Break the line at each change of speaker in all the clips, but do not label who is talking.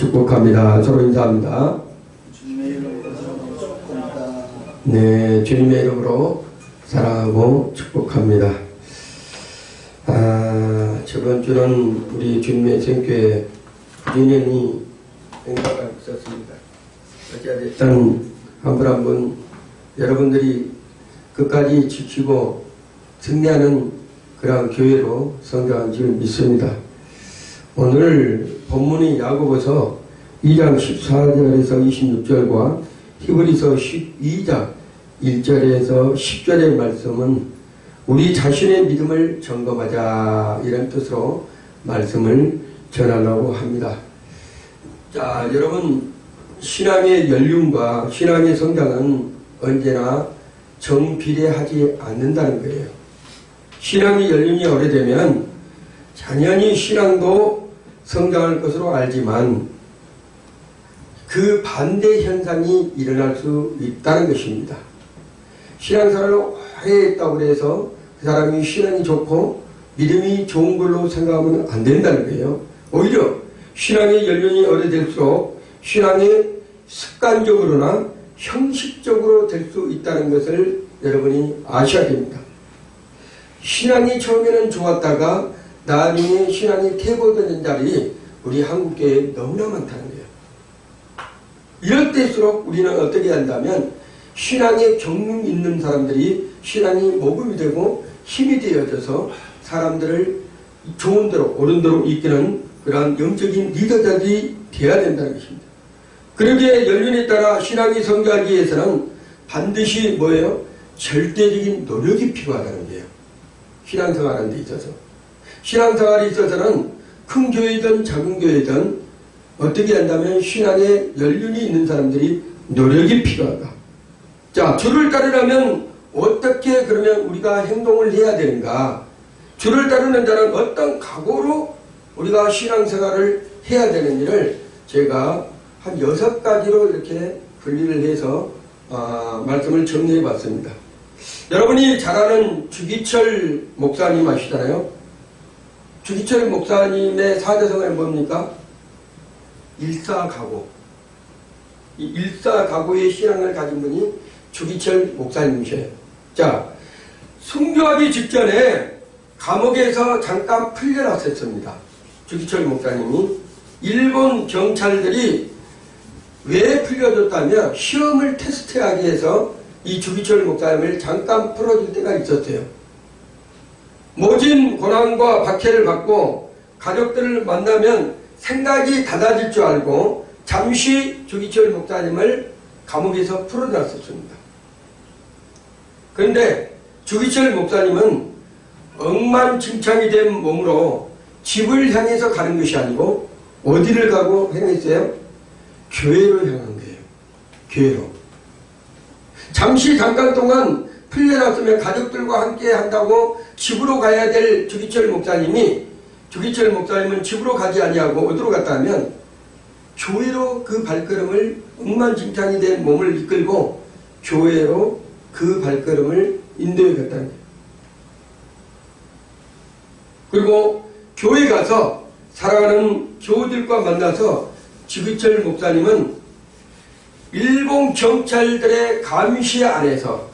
축복합니다. 서로 인사합니다.
주님의 이름으로 축복합니다.
네, 주님의 이름으로 사랑하고 축복합니다. 저번 주는 우리 주님의 생교회 2년이 행사가 있었습니다. 어찌됐든 한 분 한 분 여러분들이 끝까지 지키고 승리하는 그러한 교회로 성장한 줄 믿습니다. 오늘 본문이 야고보서 2장 14절에서 26절과 히브리서 12장 1절에서 10절의 말씀은 우리 자신의 믿음을 점검하자 이런 뜻으로 말씀을 전하려고 합니다. 자, 여러분, 신앙의 연륜과 신앙의 성장은 언제나 정비례하지 않는다는 거예요. 신앙의 연륜이 오래되면 당연히 신앙도 성장할 것으로 알지만 그 반대 현상이 일어날 수 있다는 것입니다. 신앙생활을 오래 했다고 해서 그 사람이 신앙이 좋고 믿음이 좋은 걸로 생각하면 안 된다는 거예요. 오히려 신앙의 연륜이 오래될수록 신앙이 습관적으로나 형식적으로 될 수 있다는 것을 여러분이 아셔야 됩니다. 신앙이 처음에는 좋았다가 나중에 신앙이 퇴보되는 자리 우리 한국교회에 너무나 많다는 거예요. 이럴 때일수록 우리는 어떻게 한다면 신앙에 경륜 있는 사람들이 신앙이 모금이 되고 힘이 되어져서 사람들을 좋은 대로 옳은 대로 이끄는 그러한 영적인 리더들이 되어야 된다는 것입니다. 그러기에 연륜에 따라 신앙이 성장하기 위해서는 반드시 뭐예요? 절대적인 노력이 필요하다는 거예요. 신앙생활하는 데 있어서. 신앙생활에 있어서는 큰 교회든 작은 교회든 어떻게 한다면 신앙에 연륜이 있는 사람들이 노력이 필요하다. 자, 주를 따르려면 어떻게 그러면 우리가 행동을 해야 되는가? 주를 따르는 자는 어떤 각오로 우리가 신앙생활을 해야 되는지를 제가 한 6가지로 이렇게 분리를 해서 말씀을 정리해 봤습니다. 여러분이 잘 아는 주기철 목사님 아시잖아요. 주기철 목사님의 사자성어는 뭡니까? 일사각오. 이 일사각오의 신앙을 가진 분이 주기철 목사님이셔요. 자, 순교하기 직전에 감옥에서 잠깐 풀려났었습니다. 주기철 목사님이. 일본 경찰들이 왜 풀려줬다며 시험을 테스트하기 위해서 이 주기철 목사님을 잠깐 풀어줄 때가 있었어요. 모진 고난과 박해를 받고 가족들을 만나면 생각이 달라질 줄 알고 잠시 주기철 목사님을 감옥에서 풀어놨었습니다. 그런데 주기철 목사님은 억만증창이 된 몸으로 집을 향해서 가는 것이 아니고 어디를 가고 행했어요? 교회로 향한 거예요. 교회로. 잠깐 동안 풀려났으면 가족들과 함께 한다고 집으로 가야 될 주기철 목사님이 주기철 목사님은 집으로 가지 아니하고 어디로 갔다 하면 교회로 그 발걸음을 억만증창이 된 몸을 이끌고 교회로 그 발걸음을 인도해 갔다는 거예요. 그리고 교회 가서 사랑하는 교우들과 만나서 주기철 목사님은 일본 경찰들의 감시 안에서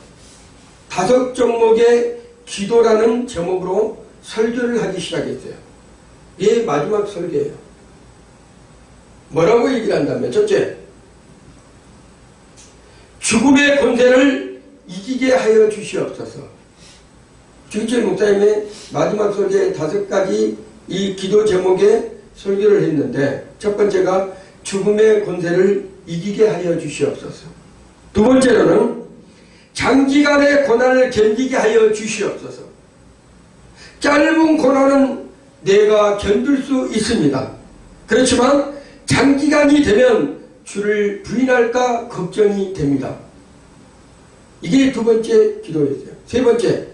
5종목의 기도라는 제목으로 설교를 하기 시작했어요. 이게 마지막 설교예요. 뭐라고 얘기를 한다면 첫째, 죽음의 권세를 이기게 하여 주시옵소서. 주기철 목사님의 마지막 설교에 5가지 이 기도 제목에 설교를 했는데 첫 번째가 죽음의 권세를 이기게 하여 주시옵소서. 두 번째로는 장기간의 고난을 견디게 하여 주시옵소서. 짧은 고난은 내가 견딜 수 있습니다. 그렇지만 장기간이 되면 주를 부인할까 걱정이 됩니다. 이게 두 번째 기도였어요. 세 번째,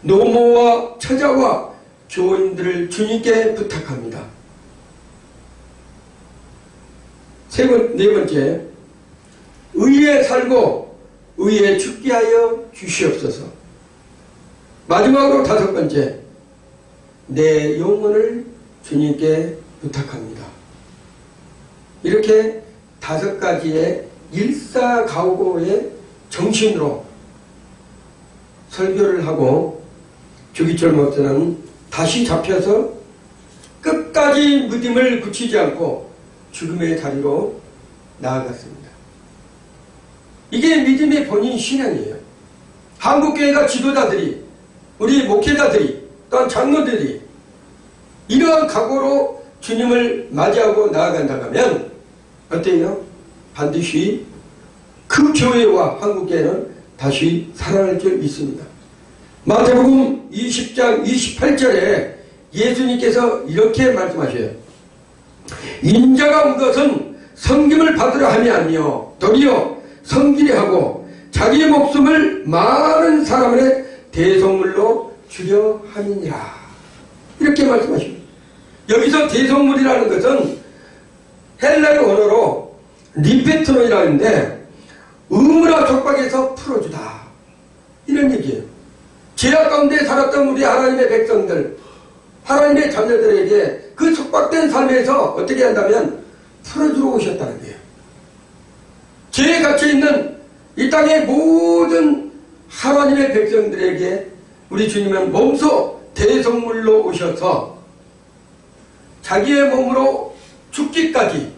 노모와 처자와 교인들을 주님께 부탁합니다. 네 번째, 의에 살고 의에 죽게 하여 주시옵소서. 마지막으로 5번째, 내 영혼을 주님께 부탁합니다. 이렇게 5가지의 일사가오고의 정신으로 설교를 하고 주기철 목사는 다시 잡혀서 끝까지 믿음을 굳히지 않고 죽음의 자리로 나아갔습니다. 이게 믿음의 본인 신앙이에요. 한국교회가 지도자들이, 우리 목회자들이, 또한 장로들이 이러한 각오로 주님을 맞이하고 나아간다고 하면 어때요? 반드시 그 교회와 한국교회는 다시 살아날 줄 믿습니다. 마태복음 20장 28절에 예수님께서 이렇게 말씀하셔요. 인자가 온 것은 섬김을 받으려 함이 아니요 도리어 섬기려 하고 자기의 목숨을 많은 사람의 대성물로 주려 함이니라. 이렇게 말씀하십니다. 여기서 대성물이라는 것은 헬라어 원어로 리페트론이라고 하는데 의무라 촉박에서 풀어주다, 이런 얘기예요. 죄악 가운데 살았던 우리 하나님의 백성들, 하나님의 자녀들에게 그 촉박된 삶에서 어떻게 한다면 풀어주러 오셨다는 거예요. 죄에 갇혀있는 이 땅의 모든 하나님의 백성들에게 우리 주님은 몸소 대성물로 오셔서 자기의 몸으로 죽기까지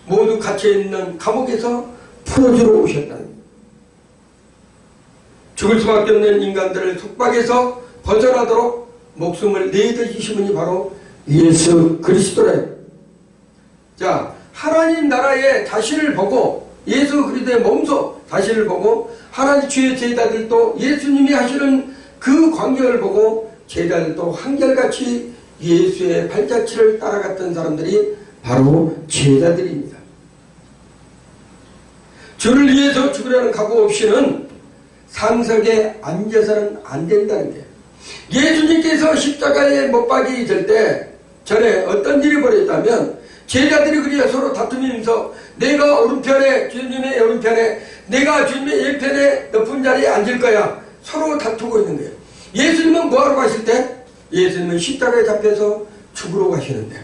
모두 갇혀있는 감옥에서 풀어주러 오셨다는 거예요. 죽을 수밖에 없는 인간들을 속박에서 벗어나도록 목숨을 내드리신 분이 바로 예수 그리스도래요. 자, 하나님 나라의 자신을 보고 예수 그리스도의 몸소 자신을 보고 하나님 주의 제자들도 예수님이 하시는 그 광경을 보고 제자들도 한결같이 예수의 발자취를 따라갔던 사람들이 바로 제자들입니다. 주를 위해서 죽으려는 각오 없이는 상석에 앉아서는 안 된다는 거예요. 예수님께서 십자가에 못 박이실 때 전에 어떤 일이 벌어졌다면 제자들이 그리고 서로 다투면서 내가 오른편에 주님의 오른편에 내가 주님의 왼편에 높은 자리에 앉을 거야, 서로 다투고 있는 거예요. 예수님은 뭐하러 가실 때? 예수님은 십자가에 잡혀서 죽으러 가시는데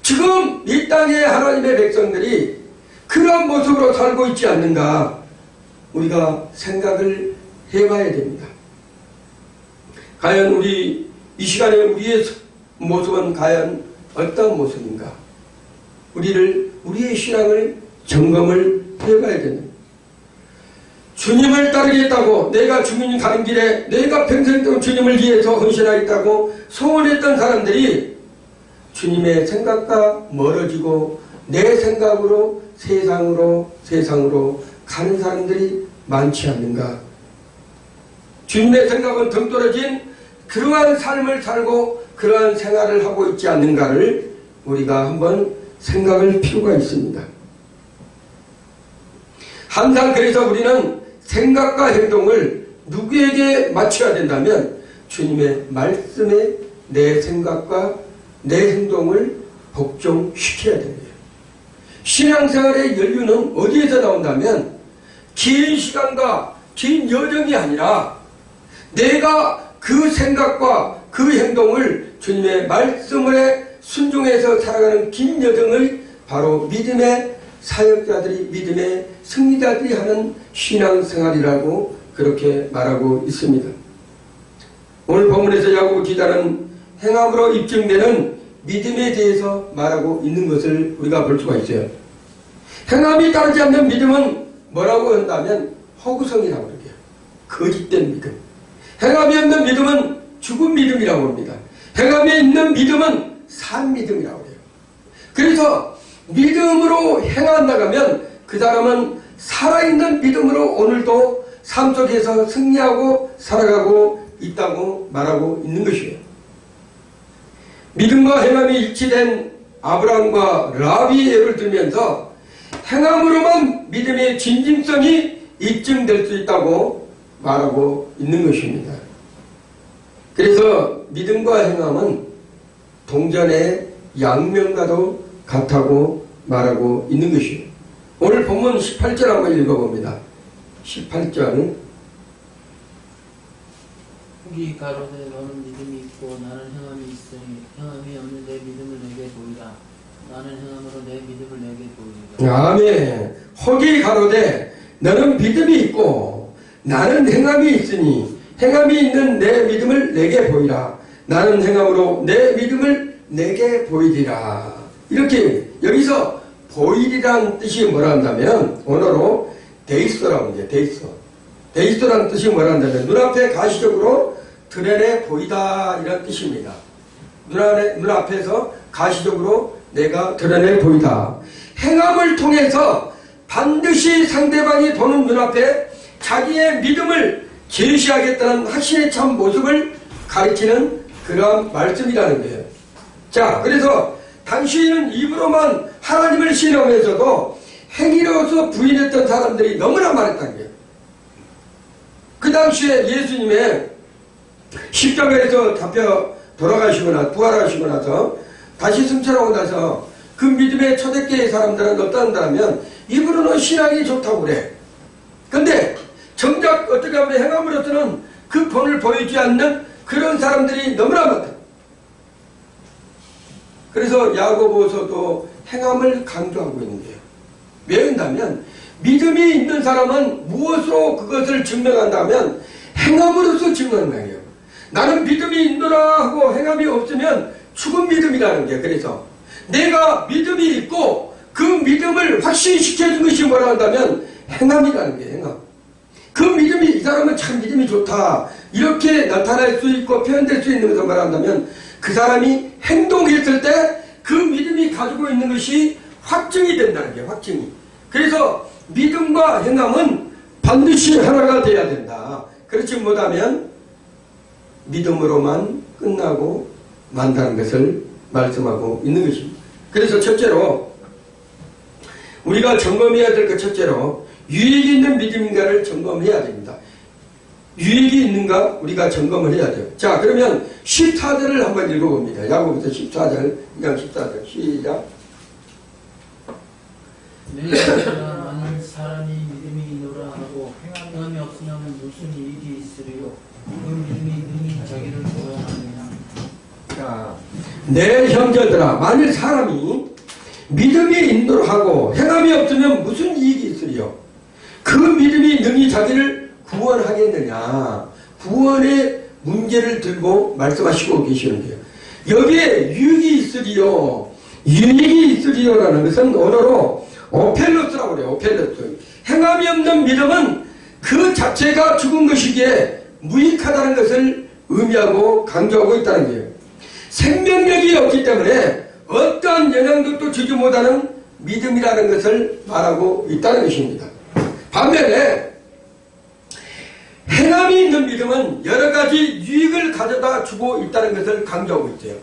지금 이 땅의 하나님의 백성들이 그런 모습으로 살고 있지 않는가, 우리가 생각을 해봐야 됩니다. 과연 우리 이 시간에 우리의 모습은 과연 어떤 모습인가? 우리의 신앙을 점검을 해봐야 됩니다. 주님을 따르겠다고, 내가 주님 가는 길에 내가 평생 동안 주님을 위해서 헌신하겠다고 소원했던 사람들이 주님의 생각과 멀어지고 내 생각으로 세상으로 가는 사람들이 많지 않는가? 주님의 생각은 동떨어진 그러한 삶을 살고 그러한 생활을 하고 있지 않는가를 우리가 한번 생각할 필요가 있습니다. 항상 그래서 우리는 생각과 행동을 누구에게 맞춰야 된다면 주님의 말씀에 내 생각과 내 행동을 복종시켜야 됩니다. 신앙생활의 연륜은 어디에서 나온다면 긴 시간과 긴 여정이 아니라 내가 그 생각과 그 행동을 주님의 말씀에 순종해서 살아가는 긴 여정을 바로 믿음의 사역자들이, 믿음의 승리자들이 하는 신앙생활이라고 그렇게 말하고 있습니다. 오늘 본문에서 야고보 기자는 행함으로 입증되는 믿음에 대해서 말하고 있는 것을 우리가 볼 수가 있어요. 행함이 따르지 않는 믿음은 뭐라고 한다면 허구성이라고 그래요. 거짓된 믿음. 행함이 없는 믿음은 죽은 믿음이라고 합니다. 행함이 있는 믿음은 산 믿음이라고 해요. 그래서 믿음으로 행한다면 그 사람은 살아있는 믿음으로 오늘도 삶 속에서 승리하고 살아가고 있다고 말하고 있는 것이에요. 믿음과 행함이 일치된 아브라함과 라비의 예를 들면서 행함으로만 믿음의 진정성이 입증될 수 있다고 말하고 있는 것입니다. 그래서 믿음과 행함은 동전의 양면과도 같다고 말하고 있는 것이에요. 오늘 본문 18절 한번 읽어봅니다. 18절.
후기 가로되 너는 믿음이 있고 나는 행함이 있으니 행함이 없는데 믿음을 내게 보이라. 믿음을 내게 보이리라.
아멘. 혹이 가로되 너는 믿음이 있고 나는 행함이 있으니 행함이 있는 내 믿음을 내게 보이라. 나는 행함으로 내 믿음을 내게 보이리라. 이렇게 여기서 보이리라는 뜻이 뭐라 한다면 언어로 데이소라고 합니다. 데이소라는 뜻이 뭐라 한다면 눈앞에 가시적으로 드러내 보이다 이런 뜻입니다. 눈앞에서 가시적으로 내가 드러내 보이다. 행함을 통해서 반드시 상대방이 보는 눈앞에 자기의 믿음을 제시하겠다는 확신의 참 모습을 가리키는 그러한 말씀이라는 거예요. 자, 그래서 당시에는 입으로만 하나님을 신뢰하면서도 행위로서 부인했던 사람들이 너무나 많았다는 거예요. 그 당시에 예수님의 십자가에서 잡혀 돌아가시고 나서 부활하시고 나서 다시 승천하고 나서 그 믿음의 초대교회 사람들은 어떠한다면 입으로는 신앙이 좋다고 그래. 근데 정작 어떻게 하면 행함으로서는 그 본을 보이지 않는 그런 사람들이 너무나 많다. 그래서 야고보서도 행함을 강조하고 있는데요. 왜 그런다면 믿음이 있는 사람은 무엇으로 그것을 증명한다면 행함으로서 증명하는 거예요. 나는 믿음이 있노라 하고 행함이 없으면 죽은 믿음이라는 게, 그래서 내가 믿음이 있고 그 믿음을 확신시켜준 것이 뭐라 한다면 행함이라는 게, 행함. 그 믿음이, 이 사람은 참 믿음이 좋다 이렇게 나타날 수 있고 표현될 수 있는 것을 말한다면 그 사람이 행동했을 때 그 믿음이 가지고 있는 것이 확증이 된다는 게, 확증이. 그래서 믿음과 행함은 반드시 하나가 돼야 된다. 그렇지 못하면 믿음으로만 끝나고 만다는 것을 말씀하고 있는 것입니다. 그래서 첫째로 우리가 점검해야 될 것, 첫째로 유익이 있는 믿음인가를 점검해야 됩니다. 유익이 있는가 우리가 점검을 해야 돼요. 자, 그러면 14절을 한번 읽어봅니다. 야고보서 14절, 2장 14절 시작.
내가 많은 사람이 믿음이 있노라 하고 행함이 없으면 무슨 일이 있으리요. 그 믿음이 능히 자기를 구원하느냐.
자, 내 형제들아, 만일 사람이 믿음이 있노라 하고 행함이 없으면 무슨 이익이 있으리요. 그 믿음이 능히 자기를 구원하겠느냐. 구원의 문제를 들고 말씀하시고 계시는데요. 여기에 유익이 있으리요, 유익이 있으리요라는 것은 언어로 오펠로스라고 그래요. 오펠로스. 행함이 없는 믿음은 그 자체가 죽은 것이기에 무익하다는 것을 의미하고 강조하고 있다는 거예요. 생명력이 없기 때문에 어떠한 영향력도 주지 못하는 믿음이라는 것을 말하고 있다는 것입니다. 반면에 행함이 있는 믿음은 여러 가지 유익을 가져다 주고 있다는 것을 강조하고 있어요.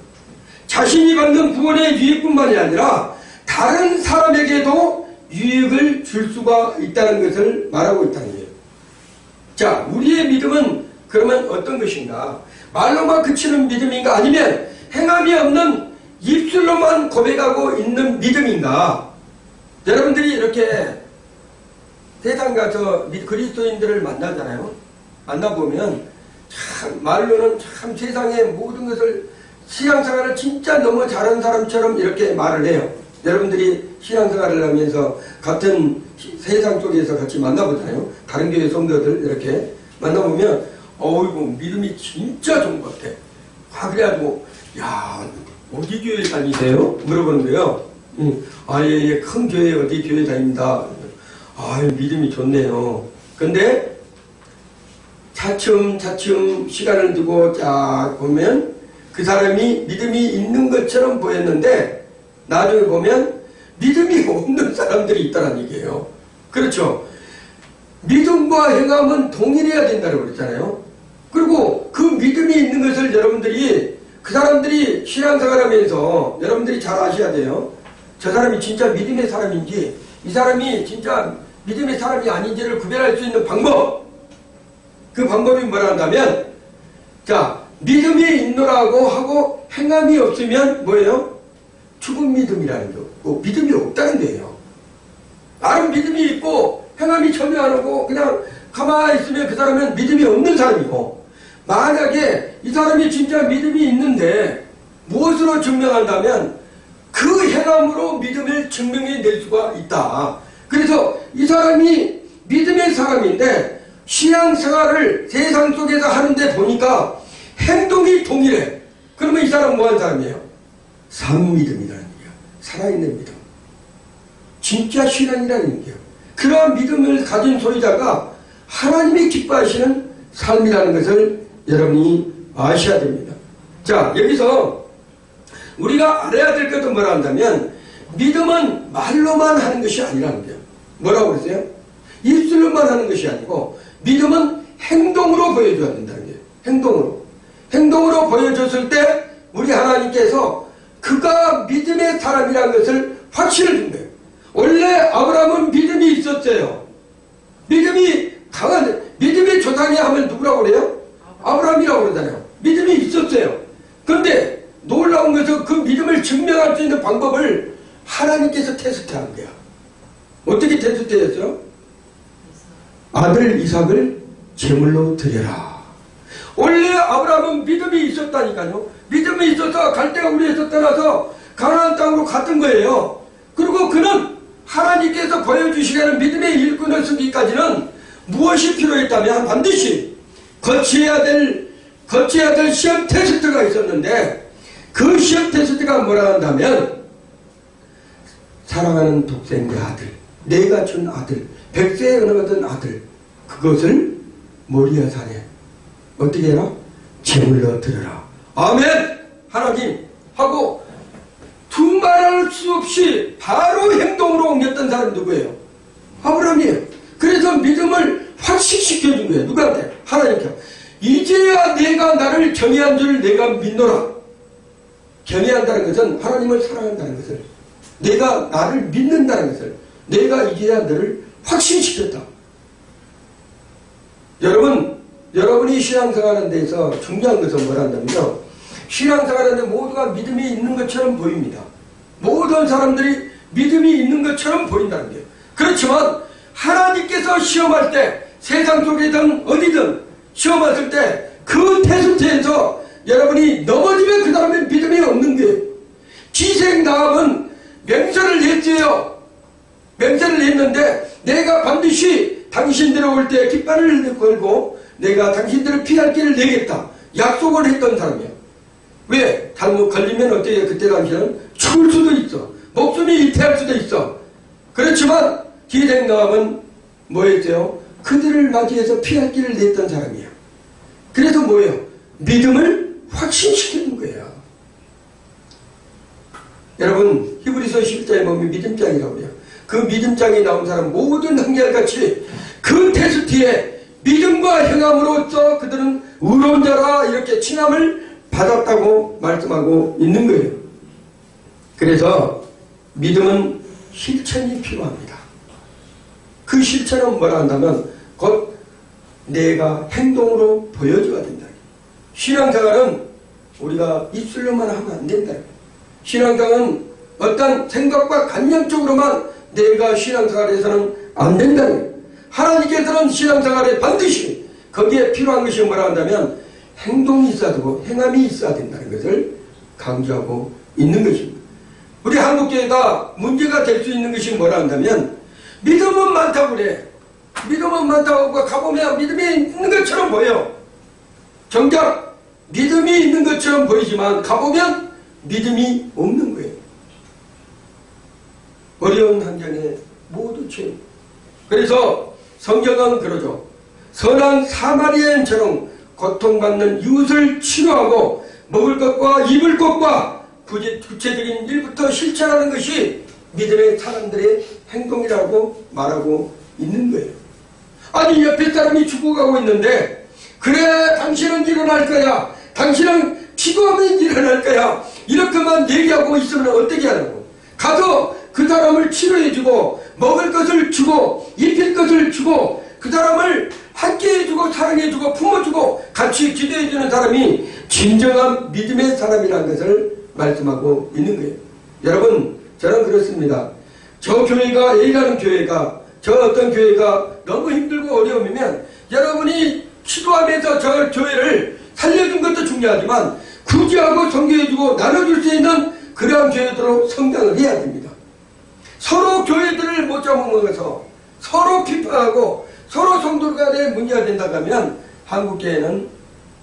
자신이 받는 구원의 유익뿐만이 아니라 다른 사람에게도 유익을 줄 수가 있다는 것을 말하고 있다는 거예요. 자, 우리의 믿음은 그러면 어떤 것인가? 말로만 그치는 믿음인가? 아니면 행함이 없는 입술로만 고백하고 있는 믿음인가? 여러분들이 이렇게 세상 가서 그리스도인들을 만나잖아요. 만나보면 참 말로는 참 세상의 모든 것을, 신앙생활을 진짜 너무 잘하는 사람처럼 이렇게 말을 해요. 여러분들이 신앙생활을 하면서 같은 세상 속에서 같이 만나보잖아요. 다른 교회 성도들 이렇게 만나보면 어이구 믿음이 진짜 좋은 것 같아. 그래가지고 야, 어디 교회 다니세요? 물어보는 거예요. 예, 큰 교회 어디 교회 다닙니다. 믿음이 좋네요. 근데 차츰 시간을 두고 쫙 보면 그 사람이 믿음이 있는 것처럼 보였는데 나중에 보면 믿음이 없는 사람들이 있다는 얘기예요. 그렇죠. 믿음과 행함은 동일해야 된다고 그랬잖아요. 그리고 그 믿음이 있는 것을 여러분들이, 그 사람들이 신앙생활하면서 여러분들이 잘 아셔야 돼요. 저 사람이 진짜 믿음의 사람인지 이 사람이 진짜 믿음의 사람이 아닌지를 구별할 수 있는 방법, 그 방법이 뭐라 한다면, 자, 믿음이 있노라고 하고 행함이 없으면 뭐예요? 죽은 믿음이라는 거. 믿음이 없다는 거예요. 나는 믿음이 있고 행함이 전혀 안 하고 그냥 가만히 있으면 그 사람은 믿음이 없는 사람이고, 만약에 이 사람이 진짜 믿음이 있는데 무엇으로 증명한다면 그 그 행함으로 믿음을 증명해낼 수가 있다. 그래서 이 사람이 믿음의 사람인데 신앙생활을 세상 속에서 하는데 보니까 행동이 동일해. 그러면 이 사람은 뭐하는 사람이에요? 상믿음이라는 거예요. 살아있는 믿음. 진짜 신앙이라는 거예요. 그러한 믿음을 가진 소유자가 하나님이 기뻐하시는 삶이라는 것을 여러분이 아셔야 됩니다. 자, 여기서 우리가 알아야 될 것은 뭐라 한다면 믿음은 말로만 하는 것이 아니라는 거예요. 뭐라고 그랬어요? 입술로만 하는 것이 아니고 믿음은 행동으로 보여줘야 된다는 거예요. 행동으로 보여줬을 때 우리 하나님께서 그가 믿음의 사람이라는 것을 확신을 준 거예요. 원래 아브라함은 믿음이 있었어요. 믿음이 강한, 믿음의 조상이 하면 누구라고 그래요? 아브라함이라고 그러잖아요. 믿음이 있었어요. 그런데 놀라운 것은 그 믿음을 증명할 수 있는 방법을 하나님께서 테스트한 거야. 어떻게 테스트했어요? 아들 이삭을 제물로 드려라. 원래 아브라함은 믿음이 있었다니까요. 믿음이 있어서 갈대가 우리에서 떠나서 가나안 땅으로 갔던 거예요. 그리고 그는 하나님께서 보여주시려는 믿음의 일꾼을 쓰기까지는 무엇이 필요했다면 반드시 거쳐야 될 시험 테스트가 있었는데 그 시험 테스트가 뭐라 한다면 사랑하는 독생 내 아들, 내가 준 아들, 100세에 얻은 아들, 그것을 모리아 산에 어떻게 해라? 제물로 드려라. 아멘! 하나님! 하고 두말할 수 없이 바로 행동으로 옮겼던 사람이 누구예요? 아브라함이에요. 그래서 믿음을 확신시켜준 거예요. 누구한테? 하나님께. 이제야 내가 나를 경외한 줄 내가 믿노라. 경외한다는 것은 하나님을 사랑한다는 것을, 내가 나를 믿는다는 것을, 내가 이제야 너를 확신시켰다. 여러분이 신앙생활하는 데서 중요한 것은 뭐란다면요, 신앙생활하는 데 모두가 믿음이 있는 것처럼 보입니다. 모든 사람들이 믿음이 있는 것처럼 보인다는 거예요. 그렇지만 하나님께서 시험할 때, 세상 속에든 어디든 시험했을 때 그 테스트에서 여러분이 넘어지면 그 사람의 믿음이 없는 거예요. 기생나합은 맹세를 했어요. 맹세를 했는데 내가 반드시 당신들 올 때 깃발을 걸고 내가 당신들을 피할 길을 내겠다. 약속을 했던 사람이에요. 왜? 잘못 걸리면 어떻게, 그때 당시에는 죽을 수도 있어. 목숨이 이태할 수도 있어. 그렇지만 기생나합은 뭐 했어요? 그들을 맞이해서 피할 길을 냈던 사람이에요. 그래서 뭐예요? 믿음을 확신시키는 거예요. 여러분, 히브리서 11장에 보면 믿음장이라고 해요. 그 믿음장에 나온 사람 모든 한결같이 그 테스트에 믿음과 행함으로써 그들은 의로운 자라 이렇게 칭함을 받았다고 말씀하고 있는 거예요. 그래서 믿음은 실천이 필요합니다. 그 실천은 뭐라 한다면 곧 내가 행동으로 보여줘야 된다. 신앙생활은 우리가 입술로만 하면 안 된다. 신앙생활은 어떤 생각과 관념적으로만 내가 신앙생활에서는 안 된다는 거예요. 하나님께서는 신앙생활에 반드시 거기에 필요한 것이 뭐라 한다면 행동이 있어야 되고 행함이 있어야 된다는 것을 강조하고 있는 것입니다. 우리 한국교회가 문제가 될 수 있는 것이 뭐라 한다면 믿음은 많다고 그래. 믿음은 많다고 가보면 믿음이 있는 것처럼 보여. 정작 믿음이 있는 것처럼 보이지만 가보면 믿음이 없는 거예요. 어려운 환경에 모두 죄. 그래서 성경은 그러죠. 선한 사마리아인처럼 고통받는 이웃을 치료하고 먹을 것과 입을 것과 구체적인 일부터 실천하는 것이 믿음의 사람들의 행동이라고 말하고 있는 거예요. 아니, 옆에 사람이 죽어가고 있는데 그래 당신은 일어날 거야, 당신은 기도하면 일어날 거야, 이렇게만 얘기하고 있으면 어떻게 하냐고. 가서 그 사람을 치료해주고 먹을 것을 주고 입힐 것을 주고 그 사람을 함께해주고 사랑해주고 품어주고 같이 기도해주는 사람이 진정한 믿음의 사람이라는 것을 말씀하고 있는 거예요. 여러분, 저는 그렇습니다. 저 교회가, A라는 교회가, 저 어떤 교회가 너무 힘들고 어려우면 여러분이 기도하면서 저 교회를 살려준 것도 중요하지만 구제하고 성교해주고 나눠줄 수 있는 그러한 교회들로 성장을 해야 됩니다. 서로 교회들을 못 잡아먹어서 서로 비판하고 서로 성도 간에 문제가 된다고 하면 한국교회는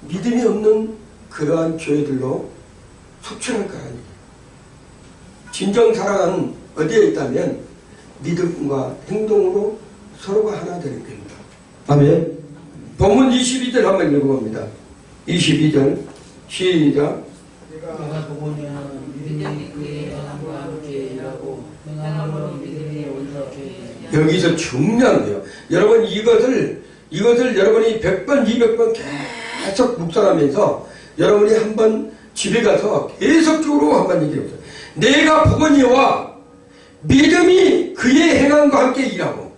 믿음이 없는 그러한 교회들로 속출할 거라는 얘기예요. 진정 사랑은 어디에 있다면 믿음과 행동으로 서로가 하나 되는 겁니다. 아멘. 본문 22절 한번 읽어봅니다. 22절 시작.
내가 보고는 믿음이 그의 행함과 함께 일하고 행함으로 믿음이 온전케.
여기서 중요한 거예요. 여러분 이것을 여러분이 100번 200번 계속 묵상하면서 여러분이 한번 집에 가서 계속적으로 한번 얘기해보세요. 내가 보거니와 믿음이 그의 행함과 함께 일하고.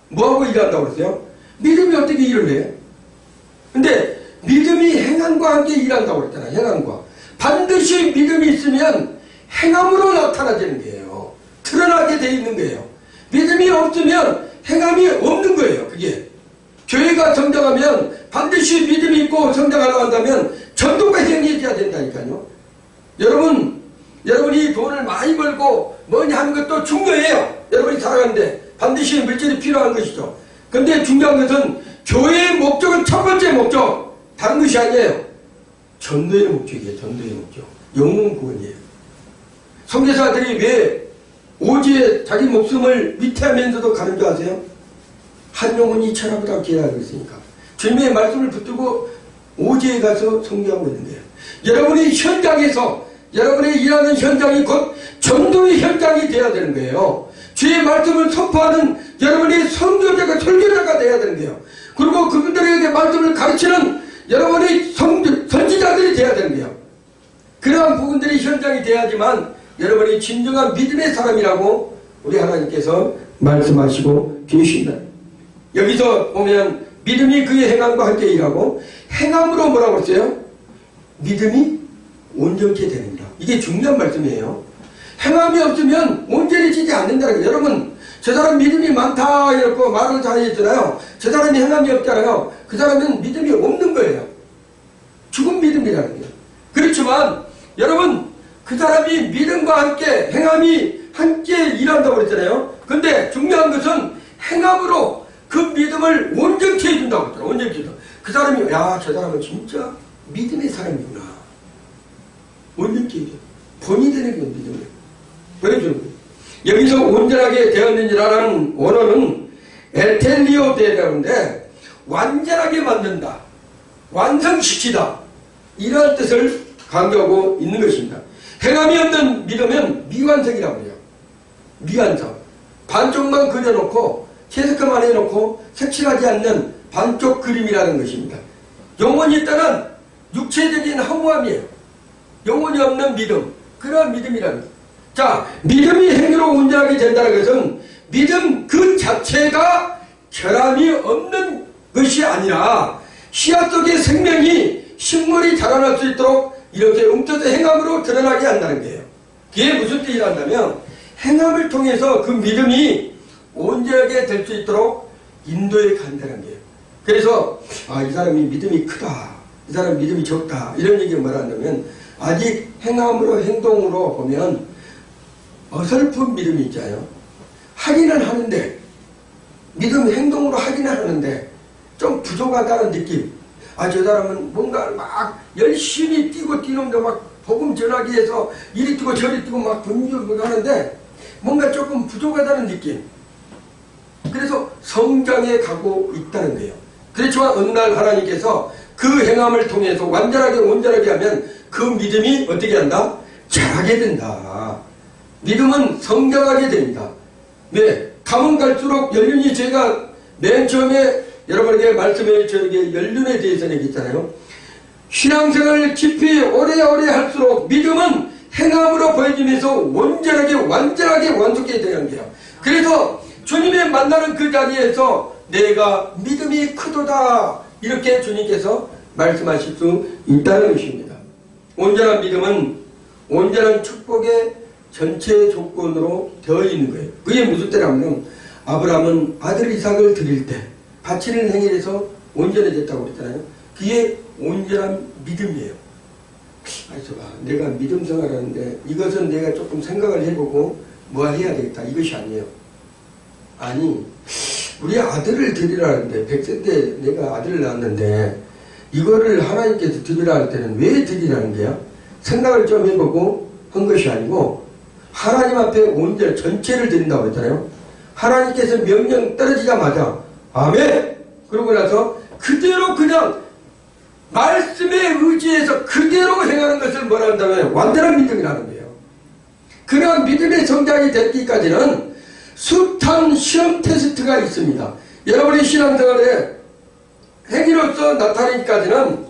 뭐하고 일한다고 그랬어요? 믿음이 어떻게 일을 해요? 근데 믿음이 행함과 함께 일한다고 그랬잖아요. 행함과. 반드시 믿음이 있으면 행함으로 나타나지는 거예요. 드러나게 돼 있는 거예요. 믿음이 없으면 행함이 없는 거예요. 그게. 교회가 성장하면 반드시 믿음이 있고 성장하려고 한다면 전도가 행해져야 된다니까요. 여러분이 돈을 많이 벌고 뭐냐 하는 것도 중요해요. 여러분이 살아가는데 반드시 물질이 필요한 것이죠. 근데 중요한 것은 교회의 목적은 첫 번째 목적. 다른 것이 아니에요. 전도의 목적이에요. 전도의 목적. 영혼 구원이에요. 선교사들이 왜 오지에 자기 목숨을 위태하면서도 가는 줄 아세요? 한 영혼이 천하보다 귀하다고 했으니까. 주님의 말씀을 붙들고 오지에 가서 선교하고 있는 거예요. 여러분이 현장에서 여러분의 일하는 현장이 곧 전도의 현장이 되어야 되는 거예요. 주의 말씀을 선포하는 여러분이 선교자가 설교자가 되어야 되는 거예요. 그리고 그분들에게 말씀을 가르치는 여러분이 선지자들이 되어야 되는 거예요. 그러한 부분들이 현장이 돼야지만 여러분이 진정한 믿음의 사람이라고 우리 하나님께서 말씀하시고 계신다. 여기서 보면 믿음이 그의 행함과 함께 일하고 행함으로 뭐라고 했어요? 믿음이 온전케 되는다. 이게 중요한 말씀이에요. 행함이 없으면 온전해지지 않는다는 거예요. 여러분 저 사람 믿음이 많다 이렇게 말을 다 했잖아요. 저 사람이 행함이 없잖아요. 그 사람은 믿음이 없는 거예요. 죽은 믿음이라는 거예요. 그렇지만 여러분 그 사람이 믿음과 함께 행함이 함께 일한다고 그랬잖아요. 근데 중요한 것은 행함으로 그 믿음을 온전케 해준다고 그랬잖아요. 온전케 해준다. 그 사람이 야 저 사람은 진짜 믿음의 사람이구나. 온전케 해줘. 본이 되는 건 믿음을 보여주는 거예요. 여기서 온전하게 되었는지라는 원어는 에텔리오데라는데 완전하게 만든다. 완성시키다. 이런 뜻을 강조하고 있는 것입니다. 행함이 없는 믿음은 미완성이라고 해요. 미완성. 반쪽만 그려놓고 채색만 해놓고 색칠하지 않는 반쪽 그림이라는 것입니다. 영혼이 있다는 육체적인 허무함이에요. 영혼이 없는 믿음. 그러한 믿음이라는 거예요. 자, 믿음이 행위로 온전하게 된다는 것은 믿음 그 자체가 결함이 없는 것이 아니라 씨앗 속의 생명이 식물이 자라날 수 있도록 이렇게 움켜서 행함으로 드러나게 한다는 거예요. 그게 무슨 뜻이란다면 행함을 통해서 그 믿음이 온전하게 될 수 있도록 인도해 간다는 거예요. 그래서 이 사람이 믿음이 크다. 이 사람 믿음이 적다. 이런 얘기를 말한다면 아직 행함으로 행동으로 보면 어설픈 믿음이 있잖아요. 하기는 하는데 믿음 행동으로 하기는 하는데 좀 부족하다는 느낌. 저 사람은 뭔가 막 열심히 뛰고 뛰는데 막 복음 전하기 위해서 이리 뛰고 저리 뛰고 막 분주하고 하는데 뭔가 조금 부족하다는 느낌. 그래서 성장해 가고 있다는 거예요. 그렇지만 어느 날 하나님께서 그 행함을 통해서 완전하게 온전하게 하면 그 믿음이 어떻게 한다? 자라게 된다. 믿음은 성장하게 됩니다. 네, 가면 갈수록 연륜이 제가 맨 처음에 여러분에게 말씀해 저에게 연륜에 대해서 얘기했잖아요. 신앙생활을 깊이 오래오래 할수록 믿음은 행함으로 보여지면서 온전하게 완전하게 완숙해 되는 거예요. 그래서 주님의 만나는 그 자리에서 내가 믿음이 크도다 이렇게 주님께서 말씀하실 수 있다는 것입니다. 온전한 믿음은 온전한 축복의 전체 조건으로 되어 있는 거예요. 그게 무슨 때라면 아브라함은 아들 이삭을 드릴 때 바치는 행위에서 온전해졌다고 그랬잖아요. 그게 온전한 믿음이에요. 있어봐. 내가 믿음 생활하는데 이것은 내가 조금 생각을 해보고 뭐 해야 되겠다. 이것이 아니에요. 아니, 우리 아들을 드리라는데 100세 때 내가 아들을 낳았는데 이거를 하나님께서 드리라 할 때는 왜 드리라는 거야? 생각을 좀 해보고 한 것이 아니고 하나님 앞에 온전 전체를 드린다고 했잖아요. 하나님께서 명령 떨어지자마자 아멘! 그러고 나서 그대로 그냥 말씀에 의지해서 그대로 행하는 것을 뭐라 한다면 완전한 믿음이라는 거예요. 그러한 믿음의 성장이 되기까지는 숱한 시험 테스트가 있습니다. 여러분의 신앙생활에 행위로서 나타나기까지는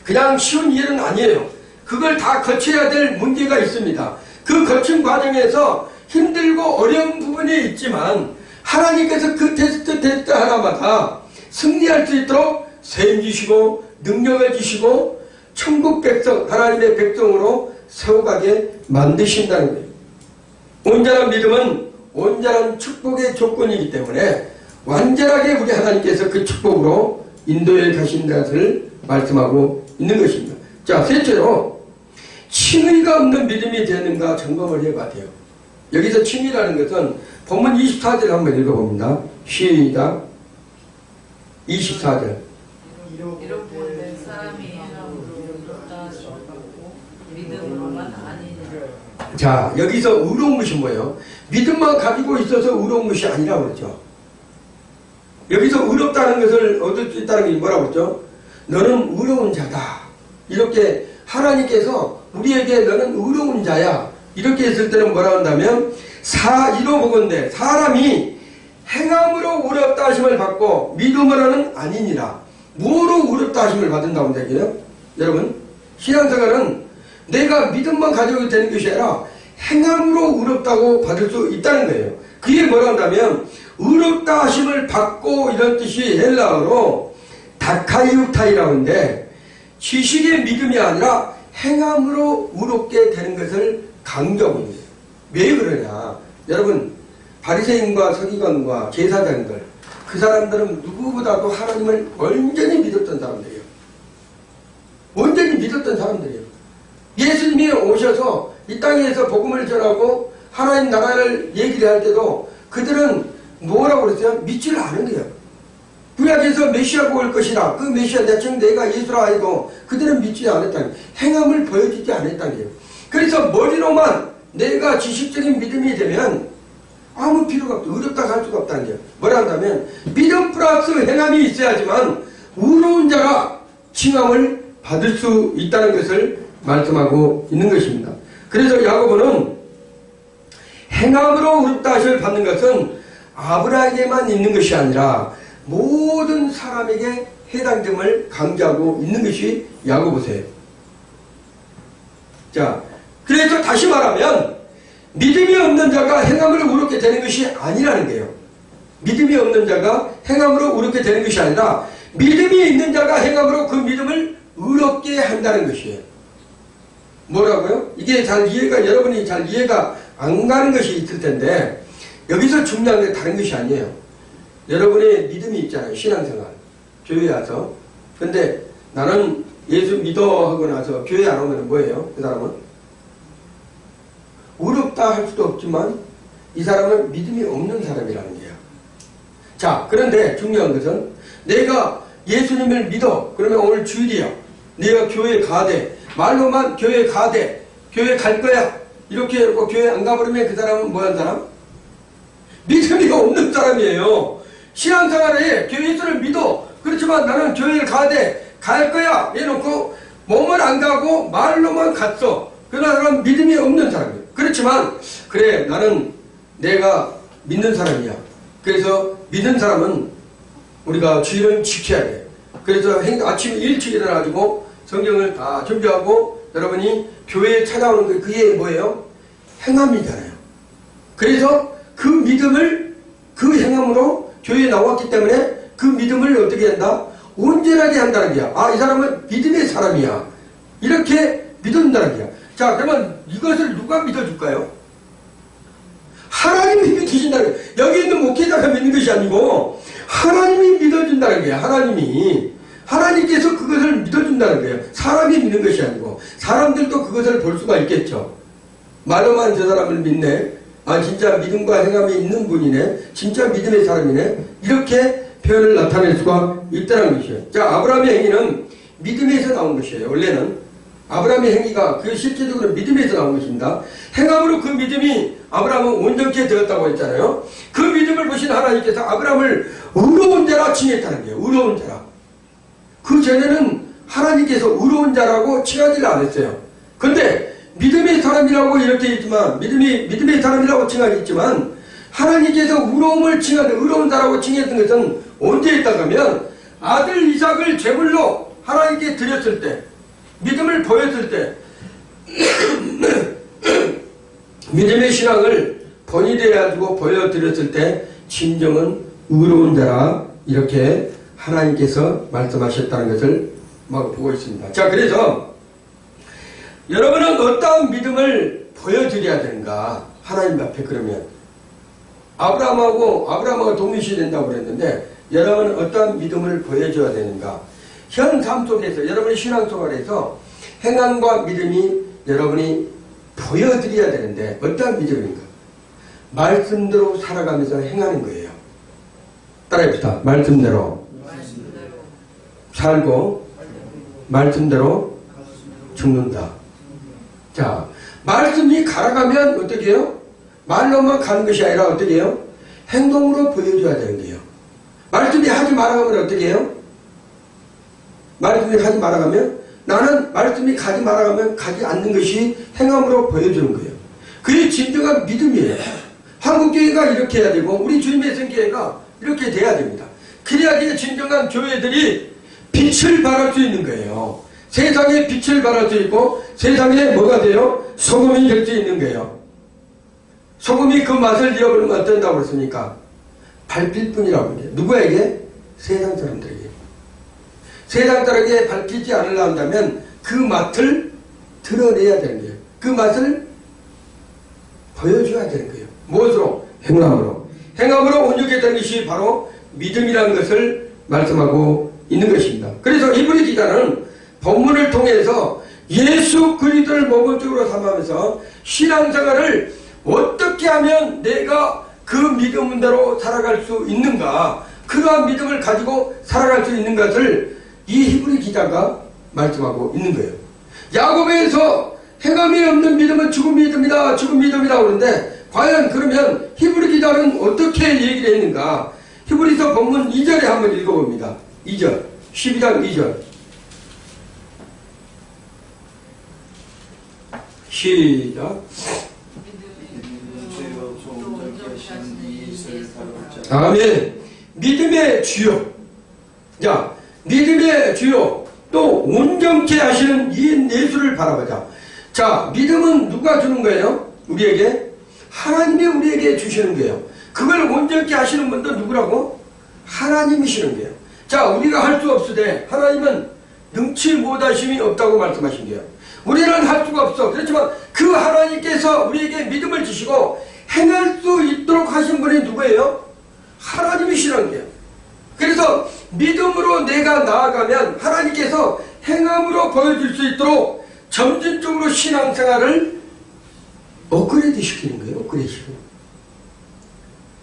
그냥 쉬운 일은 아니에요. 그걸 다 거쳐야 될 문제가 있습니다. 그 거친 과정에서 힘들고 어려운 부분이 있지만 하나님께서 그 테스트 하나마다 승리할 수 있도록 세임 주시고 능력을 주시고 천국 백성, 하나님의 백성으로 세워가게 만드신다는 거예요. 온전한 믿음은 온전한 축복의 조건이기 때문에 완전하게 우리 하나님께서 그 축복으로 인도해 가신 것을 말씀하고 있는 것입니다. 자, 셋째로 칭의가 없는 믿음이 되는가 점검을 해봐야 돼요. 여기서 칭의라는 것은 본문 24절 한번 읽어봅니다. 시작. 24절.
이렇게 사람이 행함으로 의롭다 하시고 믿음으로만 아니니라.
자, 여기서 의로운 것이 뭐예요? 믿음만 가지고 있어서 의로운 것이 아니라고 그랬죠. 여기서 의롭다는 것을 얻을 수 있다는 게 뭐라고 그랬죠? 너는 의로운 자다. 이렇게 하나님께서 우리에게 너는 의로운 자야. 이렇게 했을 때는 뭐라고 한다면 이로 보건대 사람이 행함으로 의롭다 하심을 받고 믿음으로는 아니니라. 뭐로 의롭다 하심을 받는다고 한다고요? 여러분, 신앙생활은 내가 믿음만 가지고 되는 것이 아니라 행함으로 의롭다고 받을 수 있다는 거예요. 그게 뭐라 한다면 의롭다 하심을 받고 이런 뜻이 헬라어로 다카이우타이라고 하는데 지식의 믿음이 아니라 행함으로 의롭게 되는 것을 강조하고 있는 거예요. 왜 그러냐? 여러분, 바리새인과 서기관과 제사장들, 그 사람들은 누구보다도 하나님을 온전히 믿었던 사람들이에요. 온전히 믿었던 사람들이에요. 예수님이 오셔서 이 땅에서 복음을 전하고 하나님 나라를 얘기를 할 때도 그들은 뭐라고 그랬어요? 믿지를 않은 거예요. 구약에서 메시아가 올 것이라, 그 메시아 대충 내가 예수라 해도 그들은 믿지 않았다는 거예요. 행함을 보여주지 않았다는 거예요. 그래서 머리로만 내가 지식적인 믿음이 되면 아무 필요가 없다. 의롭다고 할 수가 없다는 거예요. 뭐라 한다면 믿음 플러스 행함이 있어야지만 의로운 자가 칭함을 받을 수 있다는 것을 말씀하고 있는 것입니다. 그래서 야고보는 행함으로 의롭다 하심을 받는 것은 아브라함에게만 있는 것이 아니라 모든 사람에게 해당됨을 강조하고 있는 것이 야고보서예요. 자, 그래서 다시 말하면 믿음이 없는 자가 행함으로 의롭게 되는 것이 아니라는 거예요. 믿음이 없는 자가 행함으로 의롭게 되는 것이 아니라 믿음이 있는 자가 행함으로 그 믿음을 의롭게 한다는 것이에요. 뭐라고요? 이게 여러분이 잘 이해가 안 가는 것이 있을 텐데 여기서 중요한 게 다른 것이 아니에요. 여러분의 믿음이 있잖아요. 신앙생활. 교회에 와서. 근데 나는 예수 믿어 하고 나서 교회 안 오면 뭐예요? 그 사람은? 의롭다 할 수도 없지만 이 사람은 믿음이 없는 사람이라는 거예요. 자, 그런데 중요한 것은 내가 예수님을 믿어. 그러면 오늘 주일이야. 내가 교회 가되 말로만 교회 가되 교회 갈 거야. 이렇게 해놓고 교회 안 가버리면 그 사람은 뭐한 사람? 믿음이 없는 사람이에요. 신앙생활에 예수를 믿어. 그렇지만 나는 교회를 가되 갈 거야. 해놓고 몸을 안 가고 말로만 갔어. 그 사람은 믿음이 없는 사람이에요. 그렇지만 그래 나는 내가 믿는 사람이야. 그래서 믿는 사람은 우리가 주일은 지켜야 돼. 그래서 아침 일찍 일어나가지고 성경을 다 준비하고 여러분이 교회에 찾아오는 게 그게 뭐예요? 행함이잖아요. 그래서 그 믿음을 그 행함으로 교회에 나왔기 때문에 그 믿음을 어떻게 한다? 온전하게 한다는 거야. 아, 이 사람은 믿음의 사람이야. 이렇게 믿는다는 거야. 자, 그러면 이것을 누가 믿어줄까요? 하나님이 믿으신다는 거예요. 여기 있는 목회자가 믿는 것이 아니고 하나님이 믿어준다는 거예요. 하나님께서 그것을 그것을 믿어준다는 거예요. 사람이 믿는 것이 아니고 사람들도 그것을 볼 수가 있겠죠. 말로만 저 사람을 믿네. 아 진짜 믿음과 행함이 있는 분이네. 진짜 믿음의 사람이네. 이렇게 표현을 나타낼 수가 있다는 것이에요. 자, 아브라함의 행위는 믿음에서 나온 것이에요. 원래는 아브라함의 행위가 그 실제적으로 믿음에서 나온 것입니다. 행함으로 그 믿음이 아브라함은 온전케 되었다고 했잖아요. 그 믿음을 보신 하나님께서 아브라함을 의로운 자라 칭했다는 거예요. 의로운 자라. 그 전에는 하나님께서 의로운 자라고 칭하지를 않았어요. 근데 믿음의 사람이라고 이렇게 있지만 믿음의 사람이라고 칭하겠지만 하나님께서 의로움을 칭하는 의로운 자라고 칭했던 것은 언제 있다고 하면 아들 이삭을 제물로 하나님께 드렸을 때 믿음을 보였을 때 믿음의 신앙을 번이되어가지고 보여드렸을 때 진정은 의로운 자라 이렇게 하나님께서 말씀하셨다는 것을 막 보고 있습니다. 자, 그래서 여러분은 어떠한 믿음을 보여드려야 되는가? 하나님 앞에. 그러면 아브라함하고 동일시 된다고 그랬는데 여러분은 어떠한 믿음을 보여줘야 되는가? 현 삶 속에서 여러분의 신앙 생활에서 행함과 믿음이 여러분이 보여드려야 되는데 어떠한 믿음인가? 말씀대로 살아가면서 행하는 거예요. 따라해봅시다. 말씀대로 살고 말씀대로 죽는다. 자, 말씀이 갈아가면 어떻게 해요? 말로만 가는 것이 아니라 어떻게 해요? 행동으로 보여줘야 되는 거예요. 말씀이 하지 말아가면 어떻게 해요? 말씀이 하지 말아가면 나는 말씀이 가지 말아가면 가지 않는 것이 행함으로 보여주는 거예요. 그게 진정한 믿음이에요. 한국교회가 이렇게 해야 되고 우리 주님의 성교회가 이렇게 돼야 됩니다. 그래야지 진정한 교회들이 빛을 발할 수 있는 거예요. 세상에 빛을 발할 수 있고 세상에 뭐가 돼요? 소금이 될 수 있는 거예요. 소금이 그 맛을 잃어버리면 어떤다고 그랬습니까? 밟힐 뿐이라고 해요. 누구에게? 세상 사람들에게. 세상 사람에게 밟히지 않으려 한다면 그 맛을 드러내야 되는 거예요. 그 맛을 보여줘야 되는 거예요. 무엇으로? 행함으로. 행함으로 온전케 되는 것이 바로 믿음이라는 것을 말씀하고 있는 것입니다. 그래서 히브리 기자는 본문을 통해서 예수 그리스도를 모범적으로 삼으면서 신앙생활을 어떻게 하면 내가 그 믿음대로 살아갈 수 있는가, 그러한 믿음을 가지고 살아갈 수 있는 것을 이 히브리 기자가 말씀하고 있는 거예요. 야고보에서 행함이 없는 믿음은 죽은 믿음이다, 죽은 믿음이라고 그러는데 과연 그러면 히브리 기자는 어떻게 얘기를 했는가? 히브리서 본문 2절에 한번 읽어봅니다. 2절, 12장 2절. 시작. 아멘. 믿음의 주요. 자, 믿음의 주요. 또 온전케 하시는 이 예수를 바라보자. 자, 믿음은 누가 주는 거예요? 우리에게? 하나님이 우리에게 주시는 거예요. 그걸 온전케 하시는 분도 누구라고? 하나님이시는 거예요. 자, 우리가 할 수 없으되 하나님은 능치 못하심이 없다고 말씀하신 거예요. 우리는 할 수가 없어. 그렇지만 그 하나님께서 우리에게 믿음을 주시고 행할 수 있도록 하신 분이 누구예요? 하나님이시라는 거예요. 그래서 믿음으로 내가 나아가면 하나님께서 행함으로 보여줄 수 있도록 점진적으로 신앙생활을 업그레이드 시키는 거예요. 업그레이드 시키는.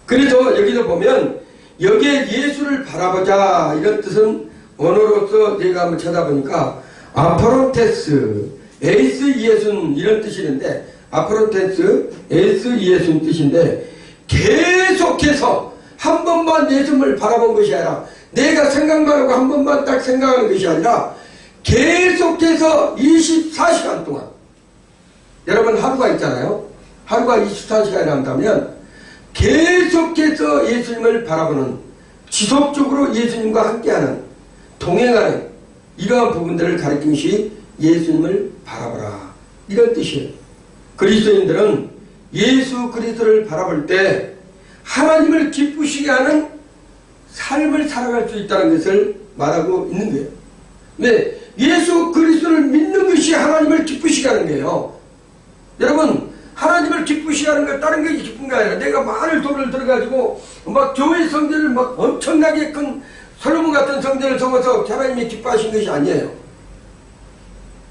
그래서 여기서 보면 여기에 예수를 바라보자 이런 뜻은 언어로서 내가 한번 찾아보니까 아포론테스 에이스 예순 이런 뜻이 있는데 아포론테스 에이스 예순 뜻인데 계속해서 한 번만 예수를 바라본 것이 아니라 내가 생각만 하고 한 번만 딱 생각하는 것이 아니라 계속해서 24시간 동안 여러분 하루가 있잖아요. 하루가 24시간이 한다면 계속해서 예수님을 바라보는 지속적으로 예수님과 함께하는 동행하는 이러한 부분들을 가리키는 것이 예수님을 바라보라 이런 뜻이에요. 그리스도인들은 예수 그리스도를 바라볼 때 하나님을 기쁘시게 하는 삶을 살아갈 수 있다는 것을 말하고 있는 거예요. 네, 예수 그리스도를 믿는 것이 하나님을 기쁘시게 하는 거예요. 여러분 하나님을 기쁘시게 하는 것 다른 게 기쁜 게 아니라 내가 많은 돈을 들어가지고 막 교회 성전을 막 엄청나게 큰 솔로몬 같은 성전을 세워서 하나님이 기뻐하신 것이 아니에요.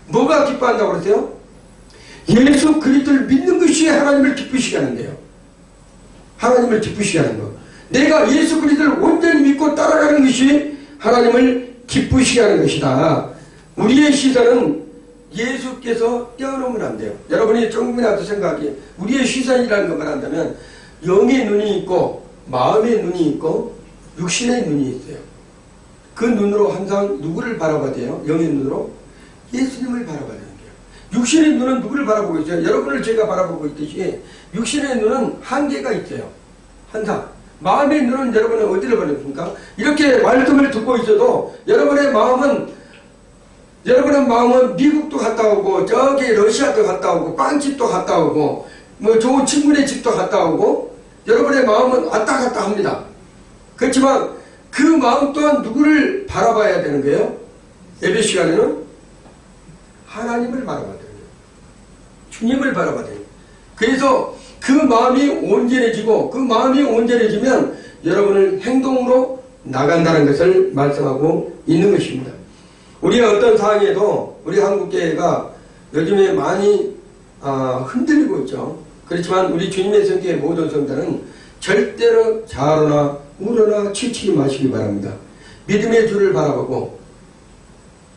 뭐가 기뻐한다고 그러세요? 예수 그리스도를 믿는 것이 하나님을 기쁘시게 하는데요. 하나님을 기쁘시게 하는 거. 내가 예수 그리스도를 온전히 믿고 따라가는 것이 하나님을 기쁘시게 하는 것이다. 우리의 시선은 예수께서 떼어놓으면 안 돼요. 여러분이 조금이라도 생각하기에 우리의 시선이라는 것만 한다면 영의 눈이 있고 마음의 눈이 있고 육신의 눈이 있어요. 그 눈으로 항상 누구를 바라봐야 돼요? 영의 눈으로 예수님을 바라봐야 되는 거예요. 육신의 눈은 누구를 바라보고 있어요? 여러분을 제가 바라보고 있듯이 육신의 눈은 한계가 있어요. 항상. 마음의 눈은 여러분은 어디를 바라봅니까? 이렇게 말씀을 듣고 있어도 여러분의 마음은 미국도 갔다 오고 저기 러시아도 갔다 오고 빵집도 갔다 오고 뭐 좋은 친구네 집도 갔다 오고 여러분의 마음은 왔다 갔다 합니다. 그렇지만 그 마음 또한 누구를 바라봐야 되는 거예요? 예배 시간에는 하나님을 바라봐야 되는 거예요. 주님을 바라봐야 돼요. 그래서 그 마음이 온전해지고 그 마음이 온전해지면 여러분을 행동으로 나간다는 것을 말씀하고 있는 것입니다. 우리가 어떤 상황에도 우리 한국교회가 요즘에 많이 흔들리고 있죠. 그렇지만 우리 주님의 성교의 모든 성도는 절대로 좌로나 우로나 치치지 마시기 바랍니다. 믿음의 주를 바라보고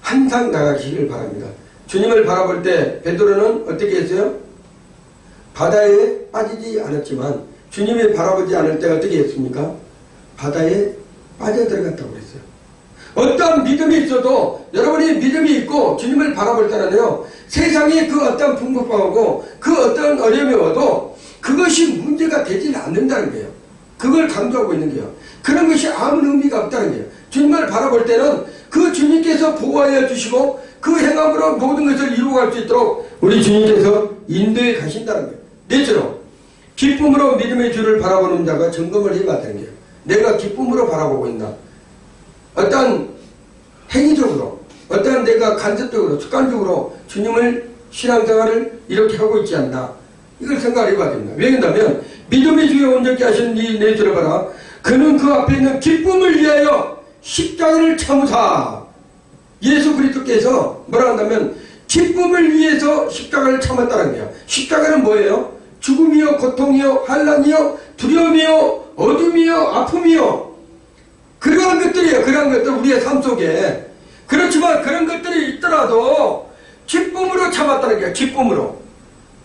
항상 나가시길 바랍니다. 주님을 바라볼 때 베드로는 어떻게 했어요? 바다에 빠지지 않았지만 주님을 바라보지 않을 때 어떻게 했습니까? 바다에 빠져들어갔다고 그랬어요. 어떤 믿음이 있어도 여러분이 믿음이 있고 주님을 바라볼 때는요, 세상의 그 어떤 풍부하고 그 어떤 어려움이 와도 그것이 문제가 되지는 않는다는 거예요. 그걸 강조하고 있는 거예요. 그런 것이 아무 의미가 없다는 거예요. 주님을 바라볼 때는 그 주님께서 보호하여 주시고 그 행함으로 모든 것을 이루어갈 수 있도록 우리 주님께서 인도해 가신다는 거예요. 넷째로 기쁨으로 믿음의 주를 바라보는 자가 점검을 해봐야 되는 거예요. 내가 기쁨으로 바라보고 있나? 어떤 행위적으로, 어떤 내가 간접적으로, 습관적으로 주님을 신앙생활을 이렇게 하고 있지 않나? 이걸 생각을 해봐야 됩니다. 왜냐하면 믿음의 주에 온전케 하신 이 넷째로 봐라. 그는 그 앞에 있는 기쁨을 위하여 십자가를 참으사. 예수 그리스도께서 뭐라 한다면 기쁨을 위해서 십자가를 참았다는 거예요. 십자가는 뭐예요? 죽음이요, 고통이요, 환난이요, 두려움이요, 어둠이요, 아픔이요. 그러한 것들이에요. 그러한 것들 우리의 삶 속에. 그렇지만 그런 것들이 있더라도 기쁨으로 참았다는 거예요. 기쁨으로.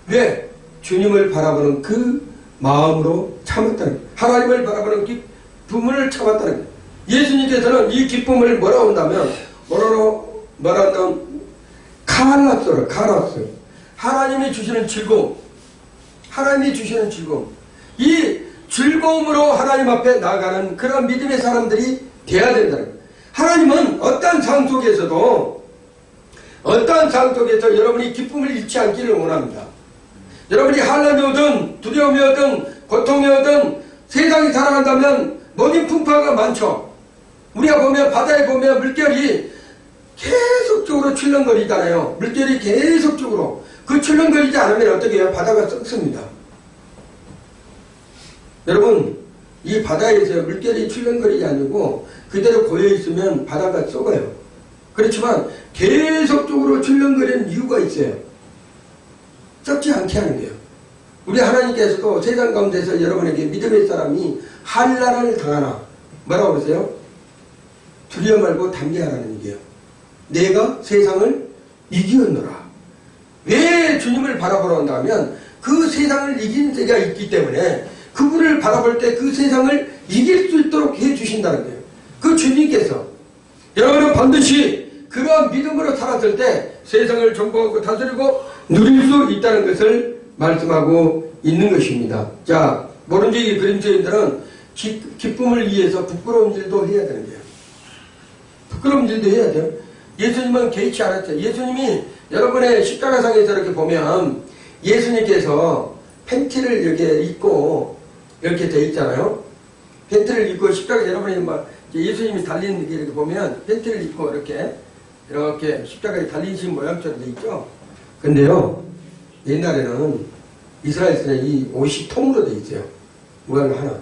왜? 주님을 바라보는 그 마음으로 참았다는 거예요. 하나님을 바라보는 기쁨을 참았다는 거예요. 예수님께서는 이 기쁨을 뭐라고 한다면 뭐라고 카라스. 하나님이 주시는 즐거움. 하나님이 주시는 즐거움. 이 즐거움으로 하나님 앞에 나가는 그런 믿음의 사람들이 돼야 된다는 거예요. 하나님은 어떠한 상황 속에서도 여러분이 기쁨을 잃지 않기를 원합니다. 여러분이 환난이 오든 두려움이 오든 고통이 오든 세상이 살아간다면 모든 풍파가 많죠. 우리가 보면 바다에 보면 물결이 계속적으로 출렁거리잖아요. 물결이 계속적으로 그 출렁거리지 않으면 어떻게 해요? 바다가 썩습니다. 여러분, 이 바다에서 물결이 출렁거리지 않고 그대로 고여있으면 바다가 썩어요. 그렇지만 계속적으로 출렁거리는 이유가 있어요. 썩지 않게 하는 거예요. 우리 하나님께서도 세상 가운데서 여러분에게 믿음의 사람이 환난을 당하나 뭐라고 그러세요? 두려워 말고 담대하라는 얘기예요. 내가 세상을 이기었노라. 왜 주님을 바라보러 한다면 그 세상을 이긴 자가 있기 때문에 그분을 바라볼 때 그 세상을 이길 수 있도록 해주신다는 거예요. 그 주님께서 여러분은 반드시 그러한 믿음으로 살았을 때 세상을 정복하고 다스리고 누릴 수 있다는 것을 말씀하고 있는 것입니다. 자, 모른지 그림자인들은 기쁨을 위해서 부끄러운 일도 해야 되는 거예요. 부끄러운 일도 해야 돼요. 예수님은 개의치 않았어요. 예수님이 여러분의 십자가상에서 이렇게 보면 예수님께서 팬티를 이렇게 입고 이렇게 돼 있잖아요. 팬티를 입고 십자가 여러분이 막 예수님이 달리는 게 이렇게 보면 팬티를 입고 이렇게 십자가에 달리신 모양처럼 돼 있죠. 근데요, 옛날에는 이스라엘에서는 이 옷이 통으로 돼 있어요. 무한 하나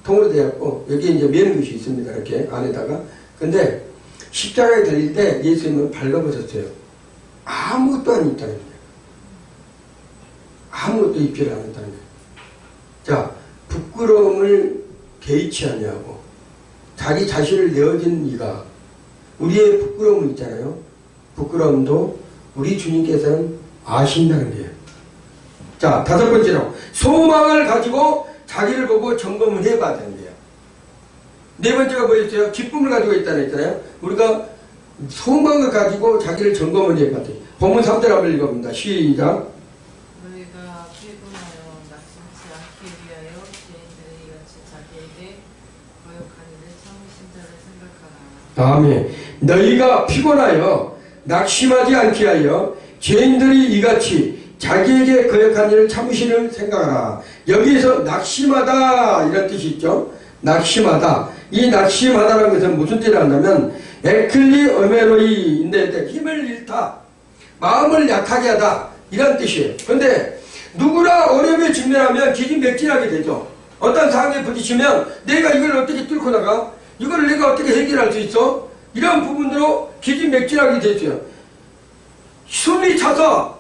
통으로 돼 있고 여기에 이제 매는 것이 있습니다. 이렇게 안에다가 근데 십자가에 달릴 때 예수님은 발라벗었어요. 아무것도 안 입다는 거예요. 아무것도 입지를 않았다는 거예요. 자, 부끄러움을 개의치 아니하고 자기 자신을 내어진 이가 우리의 부끄러움은 있잖아요. 부끄러움도 우리 주님께서는 아신다는 거예요. 자, 다섯 번째로 소망을 가지고 자기를 보고 점검을 해봐야 되는 거예요. 네 번째가 뭐였어요? 기쁨을 가지고 있다는 했잖아요. 우리가 소망을 가지고 자기를 점검을 해봐야 돼요. 본문 3절 한번 읽어봅니다. 시작.
너희가 피곤하여 낙심치 않기 위하여 죄인들이 같이 자기에게 거역한 일을 참으신 자를 생각하라.
다음에 너희가 피곤하여 낙심하지 않게 하여 죄인들이 이같이 자기에게 거역한 일을 참으시는 생각하라. 여기에서 낙심하다 이런 뜻이 있죠. 낙심하다. 이 낙심하다라는 것은 무슨 뜻을 한다면 에클리 어메로이인데 힘을 잃다, 마음을 약하게 하다 이런 뜻이에요. 그런데 누구나 어려움에 직면하면 기진맥진하게 되죠. 어떤 상황에 부딪히면 내가 이걸 어떻게 뚫고 나가? 이걸 내가 어떻게 해결할 수 있어? 이런 부분으로 기진맥진하게 되죠. 숨이 차서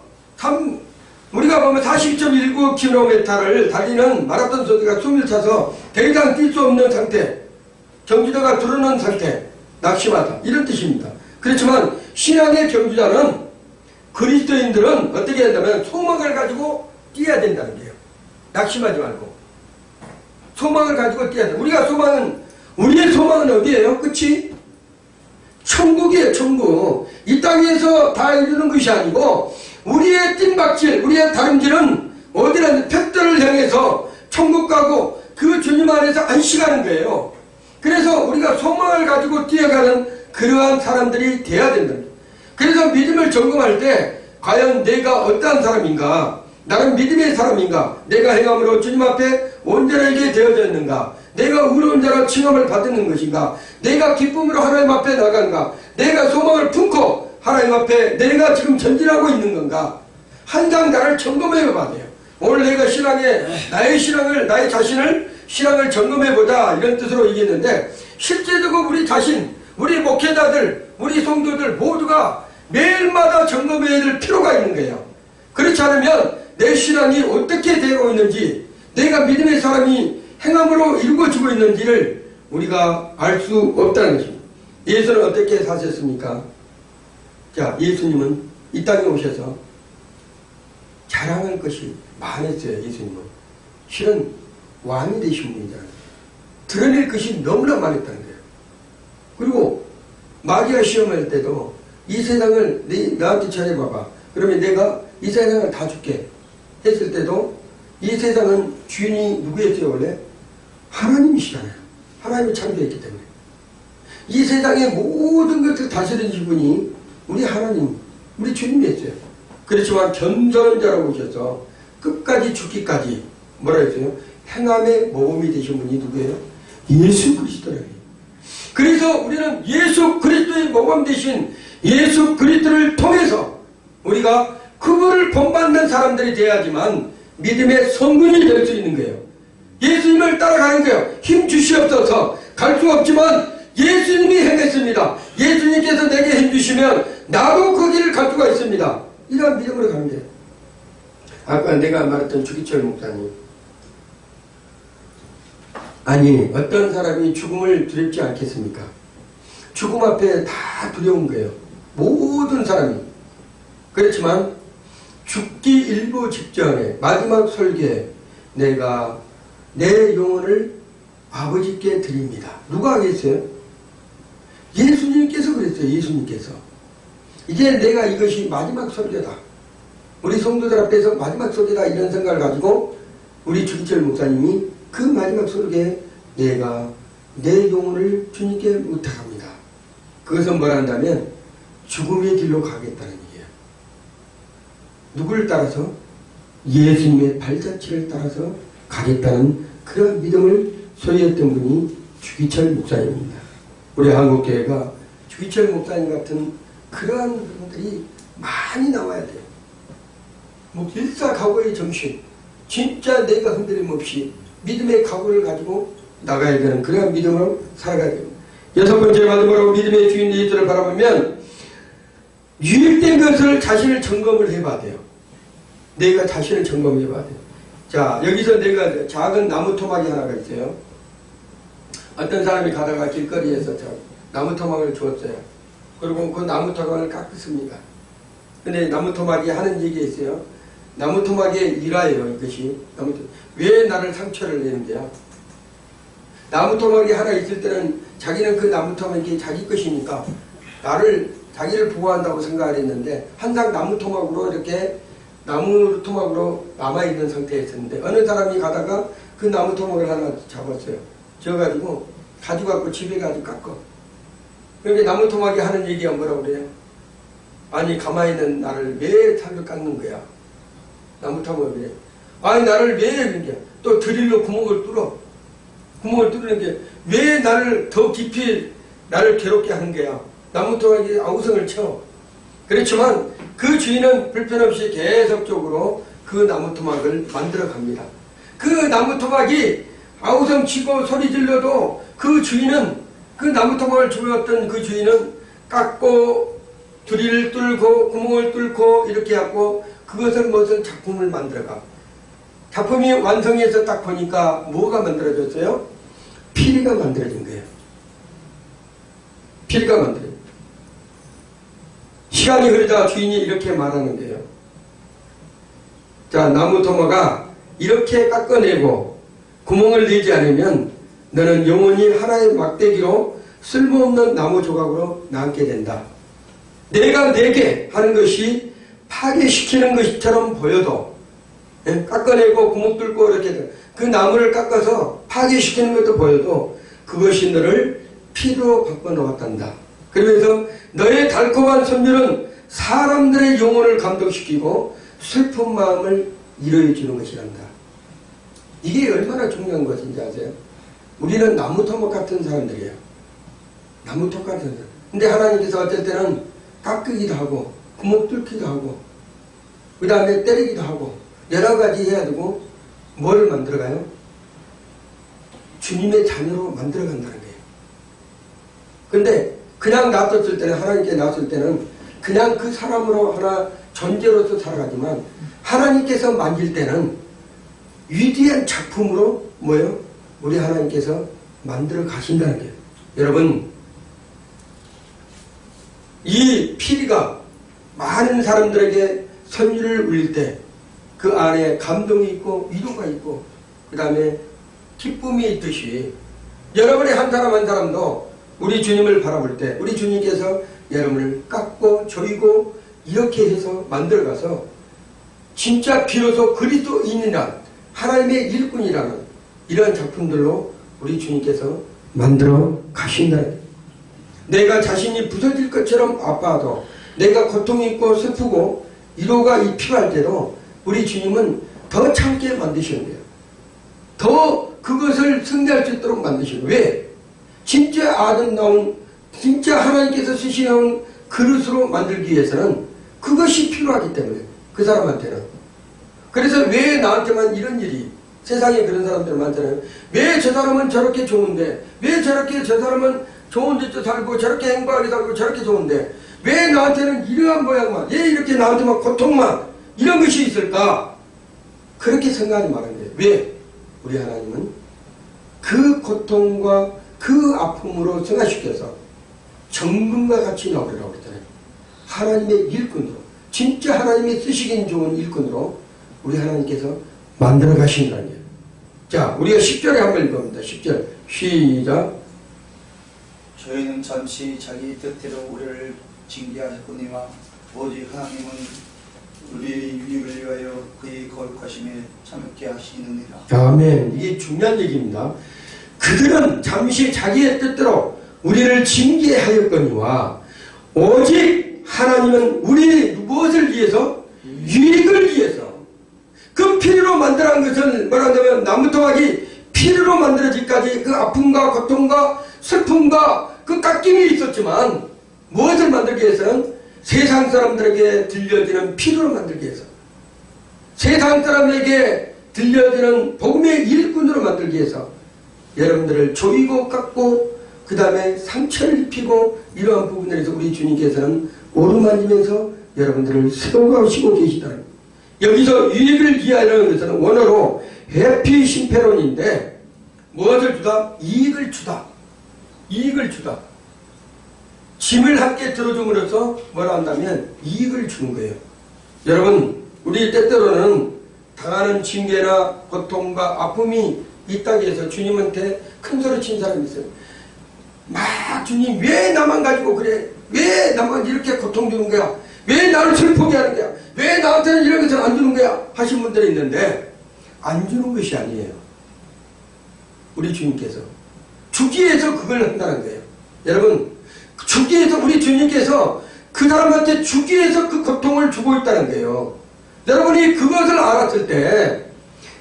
우리가 보면 42.19km를 달리는 마라톤 선수가 숨을 차서 더 이상 뛸 수 없는 상태, 경주자가 드러난 상태, 낙심하다 이런 뜻입니다. 그렇지만 신앙의 경주자는 그리스도인들은 어떻게 한다면 소망을 가지고 뛰어야 된다는 거예요. 낙심하지 말고 소망을 가지고 뛰어야 돼. 우리의 소망은 어디예요? 끝이? 천국이에요. 천국. 이 땅에서 다 이루는 것이 아니고 우리의 뜀박질, 우리의 다름질은 어디라는 벽들을 향해서 천국 가고 그 주님 안에서 안식하는 거예요. 그래서 우리가 소망을 가지고 뛰어가는 그러한 사람들이 돼야 된다. 그래서 믿음을 점검할 때 과연 내가 어떠한 사람인가? 나는 믿음의 사람인가? 내가 행함으로 주님 앞에 온전하게 되어졌는가? 내가 의로운 자라 칭함을 받는 것인가? 내가 기쁨으로 하나님 앞에 나간가? 내가 소망을 품고 하나님 앞에 내가 지금 전진하고 있는 건가? 항상 나를 점검해 봐야 돼요. 오늘 내가 나의 자신을 신앙을 점검해보자 이런 뜻으로 얘기했는데 실제적으로 우리 자신, 우리 목회자들, 우리 성도들 모두가 매일마다 점검해야 될 필요가 있는 거예요. 그렇지 않으면 내 신앙이 어떻게 되고 있는지, 내가 믿음의 사람이 행함으로 이루어지고 있는지를 우리가 알 수 없다는 것입니다. 예수는 어떻게 사셨습니까? 자, 예수님은 이 땅에 오셔서 자랑할 것이 많았어요. 예수님은 실은 왕이 되신 분이잖아요. 드러낼 것이 너무나 많았다는 거예요. 그리고 마귀가 시험할 때도 이 세상을 나한테 차려봐봐. 그러면 내가 이 세상을 다 줄게 했을 때도 이 세상은 주인이 누구였어요? 원래 하나님이시잖아요. 하나님이 창조했기 때문에 이 세상의 모든 것을 다스리는 분이 우리 하나님, 우리 주님이었어요. 그렇지만 겸손한 자라고 오셔서 끝까지 죽기까지 뭐라 했어요? 행함의 모범이 되신 분이 누구예요? 예수 그리스도라고요. 그래서 우리는 예수 그리스도의 모범 되신 예수 그리스도를 통해서 우리가 그분을 본받는 사람들이 되어야지만 믿음의 성군이 될 수 있는 거예요. 예수님을 따라가는 거예요. 힘 주시옵소서. 갈 수 없지만 예수님이 행했습니다. 예수님께서 내게 힘 주시면 나도 그 길을 갈 수가 있습니다. 이런 믿음으로 가는 거예요. 아까 내가 말했던 주기철 목사님, 아니 어떤 사람이 죽음을 두렵지 않겠습니까? 죽음 앞에 다 두려운 거예요. 모든 사람이. 그렇지만 죽기 일부 직전에 마지막 설교에 내가 내 영혼을 아버지께 드립니다. 누가 하겠어요? 예수님께서 그랬어요. 예수님께서. 이제 내가 이것이 마지막 설교다. 우리 성도들 앞에서 마지막 설교다 이런 생각을 가지고 우리 주기철 목사님이 그 마지막 설교에 내가 내 영혼을 주님께 부탁합니다. 그것은 뭐라 한다면 죽음의 길로 가겠다는 얘기예요. 누구를 따라서? 예수님의 발자취를 따라서 가겠다는 그런 믿음을 소유했던 분이 주기철 목사님입니다. 우리 한국교회가 주기철 목사님 같은 그러한 분들이 많이 나와야 돼요. 뭐 일사각오의 정신, 진짜 내가 흔들림 없이 믿음의 각오를 가지고 나가야 되는 그러한 믿음으로 살아가야 됩니다. 6번째 마지막으로 믿음의 주인 예수를 바라보면 유익된 것을 자신을 점검을 해봐야 돼요. 내가 자신을 점검해봐야 돼요. 자, 여기서 내가 작은 나무 토막이 하나가 있어요. 어떤 사람이 가다가 길거리에서 나무 토막을 주었어요. 그리고 그 나무 토막을 깎습니다. 근데 나무 토막이 하는 얘기가 있어요. 나무 토막의 일화예요, 이것이. 왜 나를 상처를 내는데야? 나무 토막이 하나 있을 때는 자기는 그 나무 토막이 자기 것이니까 자기를 보호한다고 생각을 했는데 항상 나무 토막으로 이렇게 나무 토막으로 남아있는 상태였었는데 어느 사람이 가다가 그 나무 토막을 하나 잡았어요. 져가지고 가져갖고 집에 가지고 깎어. 그러니까 나무 토막이 하는 얘기가 뭐라고 그래요? 아니 가만히 있는 나를 왜 살을 깎는 거야? 나무 토막이 그래. 아니 나를 왜 이렇게 또 드릴로 구멍을 뚫는 게 왜 나를 더 깊이 나를 괴롭게 하는 거야? 나무 토막이 아우성을 쳐. 그렇지만 그 주인은 불편 없이 계속적으로 그 나무 토막을 만들어 갑니다. 그 나무 토막이 아우성 치고 소리 질러도 그 주인은 그 나무 토막을 주었던 그 주인은 깎고 드릴을 뚫고 구멍을 뚫고 이렇게 하고 그것을 무슨 작품을 만들어가. 작품이 완성해서 딱 보니까 뭐가 만들어졌어요? 피리가 만들어진 거예요. 피리가 만들어진 거예요. 시간이 흐르다 주인이 이렇게 말하는 거예요. 자, 나무 토막아 이렇게 깎아내고 구멍을 내지 않으면 너는 영원히 하나의 막대기로 쓸모없는 나무 조각으로 남게 된다. 내가 내게 하는 것이 파괴시키는 것처럼 보여도 깎아내고 구멍 뚫고 이렇게 그 나무를 깎아서 파괴시키는 것도 보여도 그것이 너를 피로 바꿔놓았단다. 그러면서 너의 달콤한 선율은 사람들의 영혼을 감동시키고 슬픈 마음을 이루어 주는 것이란다. 이게 얼마나 중요한 것인지 아세요? 우리는 나무 토막 같은 사람들이에요. 나무 토막 같은 사람. 근데 하나님께서 어쩔 때는 깎기도 하고 구멍 뚫기도 하고 그 다음에 때리기도 하고 여러 가지 해야 되고 뭐를 만들어가요? 주님의 자녀로 만들어간다는 거예요. 근데 그냥 놔뒀을 때는 하나님께 놨을 때는 그냥 그 사람으로 하나 존재로서 살아가지만 하나님께서 만질 때는 위대한 작품으로 뭐예요? 우리 하나님께서 만들어 가신다는 거예요. 여러분 이 피리가 많은 사람들에게 선율을 울릴 때 그 안에 감동이 있고 위로가 있고 그 다음에 기쁨이 있듯이 여러분의 한 사람 한 사람도 우리 주님을 바라볼 때 우리 주님께서 여러분을 깎고 조이고 이렇게 해서 만들어가서 진짜 비로소 그리스도인이란 하나님의 일꾼이라는 이런 작품들로 우리 주님께서 만들어 가신다. 내가 자신이 부서질 것처럼 아파도 내가 고통이 있고 슬프고 위로가 필요할 때도 우리 주님은 더 참게 만드시는 거예요. 더 그것을 승리할 수 있도록 만드시는 거예요. 왜? 진짜 아름다운 진짜 하나님께서 쓰시는 그릇으로 만들기 위해서는 그것이 필요하기 때문에 그 사람한테는. 그래서 왜 나한테만 이런 일이 세상에 그런 사람들 많잖아요. 왜 저 사람은 저렇게 좋은데 왜 저렇게 저 사람은 좋은 데도 살고 저렇게 행복하게 살고 저렇게 좋은데 왜 나한테는 이러한 모양만 왜 이렇게 나한테만 고통만 이런 것이 있을까? 그렇게 생각하지 말은 거예요. 왜? 우리 하나님은 그 고통과 그 아픔으로 승화시켜서 정금과 같이 나오리라고 그랬잖아요. 하나님의 일꾼으로 진짜 하나님의 쓰시긴 좋은 일꾼으로 우리 하나님께서 만들어 가신다는 거예요. 자, 우리가 10절에 한번 읽어봅니다. 10절 시작.
저희는 잠시 자기 뜻대로 우리를 징계하셨거니와 오직 하나님은 우리의 유익을 위하여 그의 거룩하심에 참게 하시느니라.
아멘. 이게 중요한 얘기입니다. 그들은 잠시 자기의 뜻대로 우리를 징계하였거니와 오직 하나님은 우리 무엇을 위해서? 유익을 위해서. 그 피리로 만들어간 것은 뭐라냐면 나무 토막이 피리로 만들어지기까지 그 아픔과 고통과 슬픔과 그 깎임이 있었지만 무엇을 만들기 위해서는 세상 사람들에게 들려지는 피리로 만들기 위해서 세상 사람에게 들려지는 복음의 일꾼으로 만들기 위해서 여러분들을 조이고 깎고 그 다음에 상처를 입히고 이러한 부분에서 우리 주님께서는 오르만지면서 여러분들을 세워가시고 계시다는 거예요. 여기서 유익을 기하라는 것은 원어로 해피 심패론인데 무엇을 주다? 이익을 주다. 이익을 주다. 짐을 함께 들어줌으로써 뭐라 한다면 이익을 주는 거예요. 여러분, 우리 때때로는 당하는 징계나 고통과 아픔이 있다고 해서 주님한테 큰 소리 친 사람이 있어요. 막 주님 왜 나만 가지고 그래? 왜 나만 이렇게 고통 주는 거야? 왜 나를 슬프게 하는 거야? 왜 나한테는 이런 것을 안 주는 거야? 하신 분들이 있는데 안 주는 것이 아니에요. 우리 주님께서 주기 위해서 그걸 한다는 거예요. 여러분, 주기 위해서 우리 주님께서 그 사람한테 주기 위해서 그 고통을 주고 있다는 거예요. 여러분이 그것을 알았을 때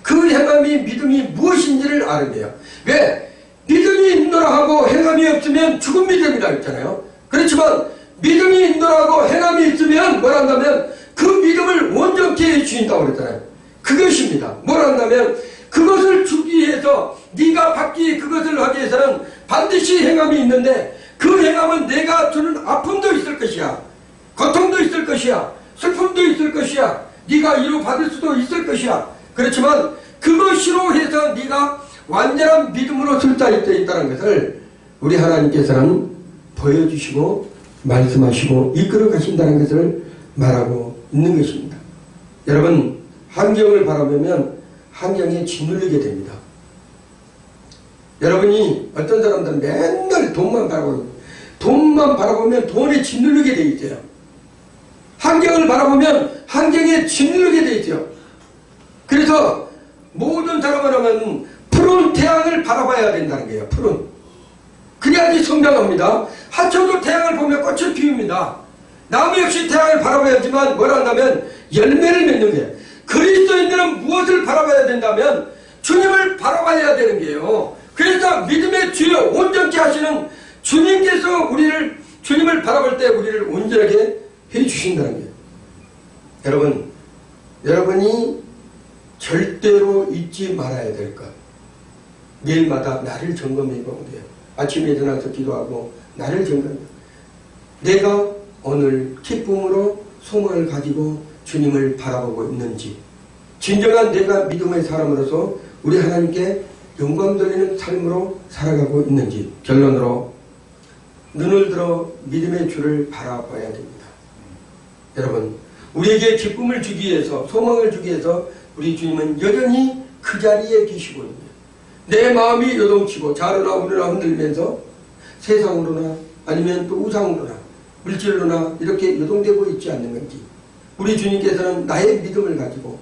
그 행함이 믿음이 무엇인지를 아는 거예요. 왜? 믿음이 있노라 하고 행함이 없으면 죽은 믿음이라고 했잖아요. 그렇지만 믿음이 있노라 하고 행함이 있으면 뭐라 한다면 그 믿음을 온전케 해주신다고 그랬잖아요. 그것입니다. 뭐라 한다면 그것을 주기 위해서 네가 받기 그것을 하기 위해서는 반드시 행함이 있는데 그 행함은 내가 주는 아픔도 있을 것이야. 고통도 있을 것이야. 슬픔도 있을 것이야. 네가 이루 받을 수도 있을 것이야. 그렇지만 그것으로 해서 네가 완전한 믿음으로 설자할 때 있다는 것을 우리 하나님께서는 보여주시고 말씀하시고 이끌어 가신다는 것을 말하고 있는 것입니다. 여러분, 환경을 바라보면 환경에 짓눌리게 됩니다. 여러분이 어떤 사람들은 맨날 돈만 바라보면 돈에 짓눌리게 돼 있어요. 환경을 바라보면 환경에 짓누르게 돼 있죠. 그래서 모든 사람을 하면 푸른 태양을 바라봐야 된다는 거예요. 푸른. 그래야지 성장합니다. 하초도 태양을 보면 꽃을 피웁니다. 나무 역시 태양을 바라봐야지만 뭐라 한다면 열매를 맺는 거예요. 그리스도인들은 무엇을 바라봐야 된다면 주님을 바라봐야 되는 거예요. 그래서 믿음의 주여 온전케 하시는 주님께서 주님을 바라볼 때 우리를 온전하게 해주신다는 거예요. 여러분, 여러분이 절대로 잊지 말아야 될 것. 매일마다 나를 점검해 보면 돼요. 아침에 일어나서 기도하고 나를 점검해. 내가 오늘 기쁨으로 소망을 가지고 주님을 바라보고 있는지, 진정한 내가 믿음의 사람으로서 우리 하나님께 영광 돌리는 삶으로 살아가고 있는지, 결론으로 눈을 들어 믿음의 주를 바라봐야 됩니다. 여러분, 우리에게 기쁨을 주기 위해서, 소망을 주기 위해서 우리 주님은 여전히 그 자리에 계시고 있는 거예요. 내 마음이 요동치고 좌로나 우로나 흔들면서 세상으로나 아니면 또 우상으로나 물질로나 이렇게 요동되고 있지 않는 건지, 우리 주님께서는 나의 믿음을 가지고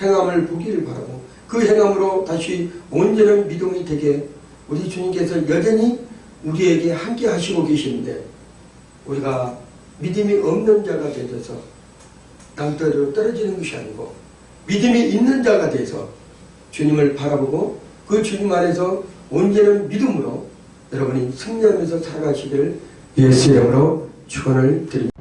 행함을 보기를 바라고 그 행함으로 다시 온전한 믿음이 되게 우리 주님께서 여전히 우리에게 함께 하시고 계시는데, 우리가 믿음이 없는 자가 되어서 땅떠로 떨어지는 것이 아니고 믿음이 있는 자가 돼서 주님을 바라보고 그 주님 안에서 온전한 믿음으로 여러분이 승리하면서 살아가시기를 예수 이름으로 축원을 드립니다.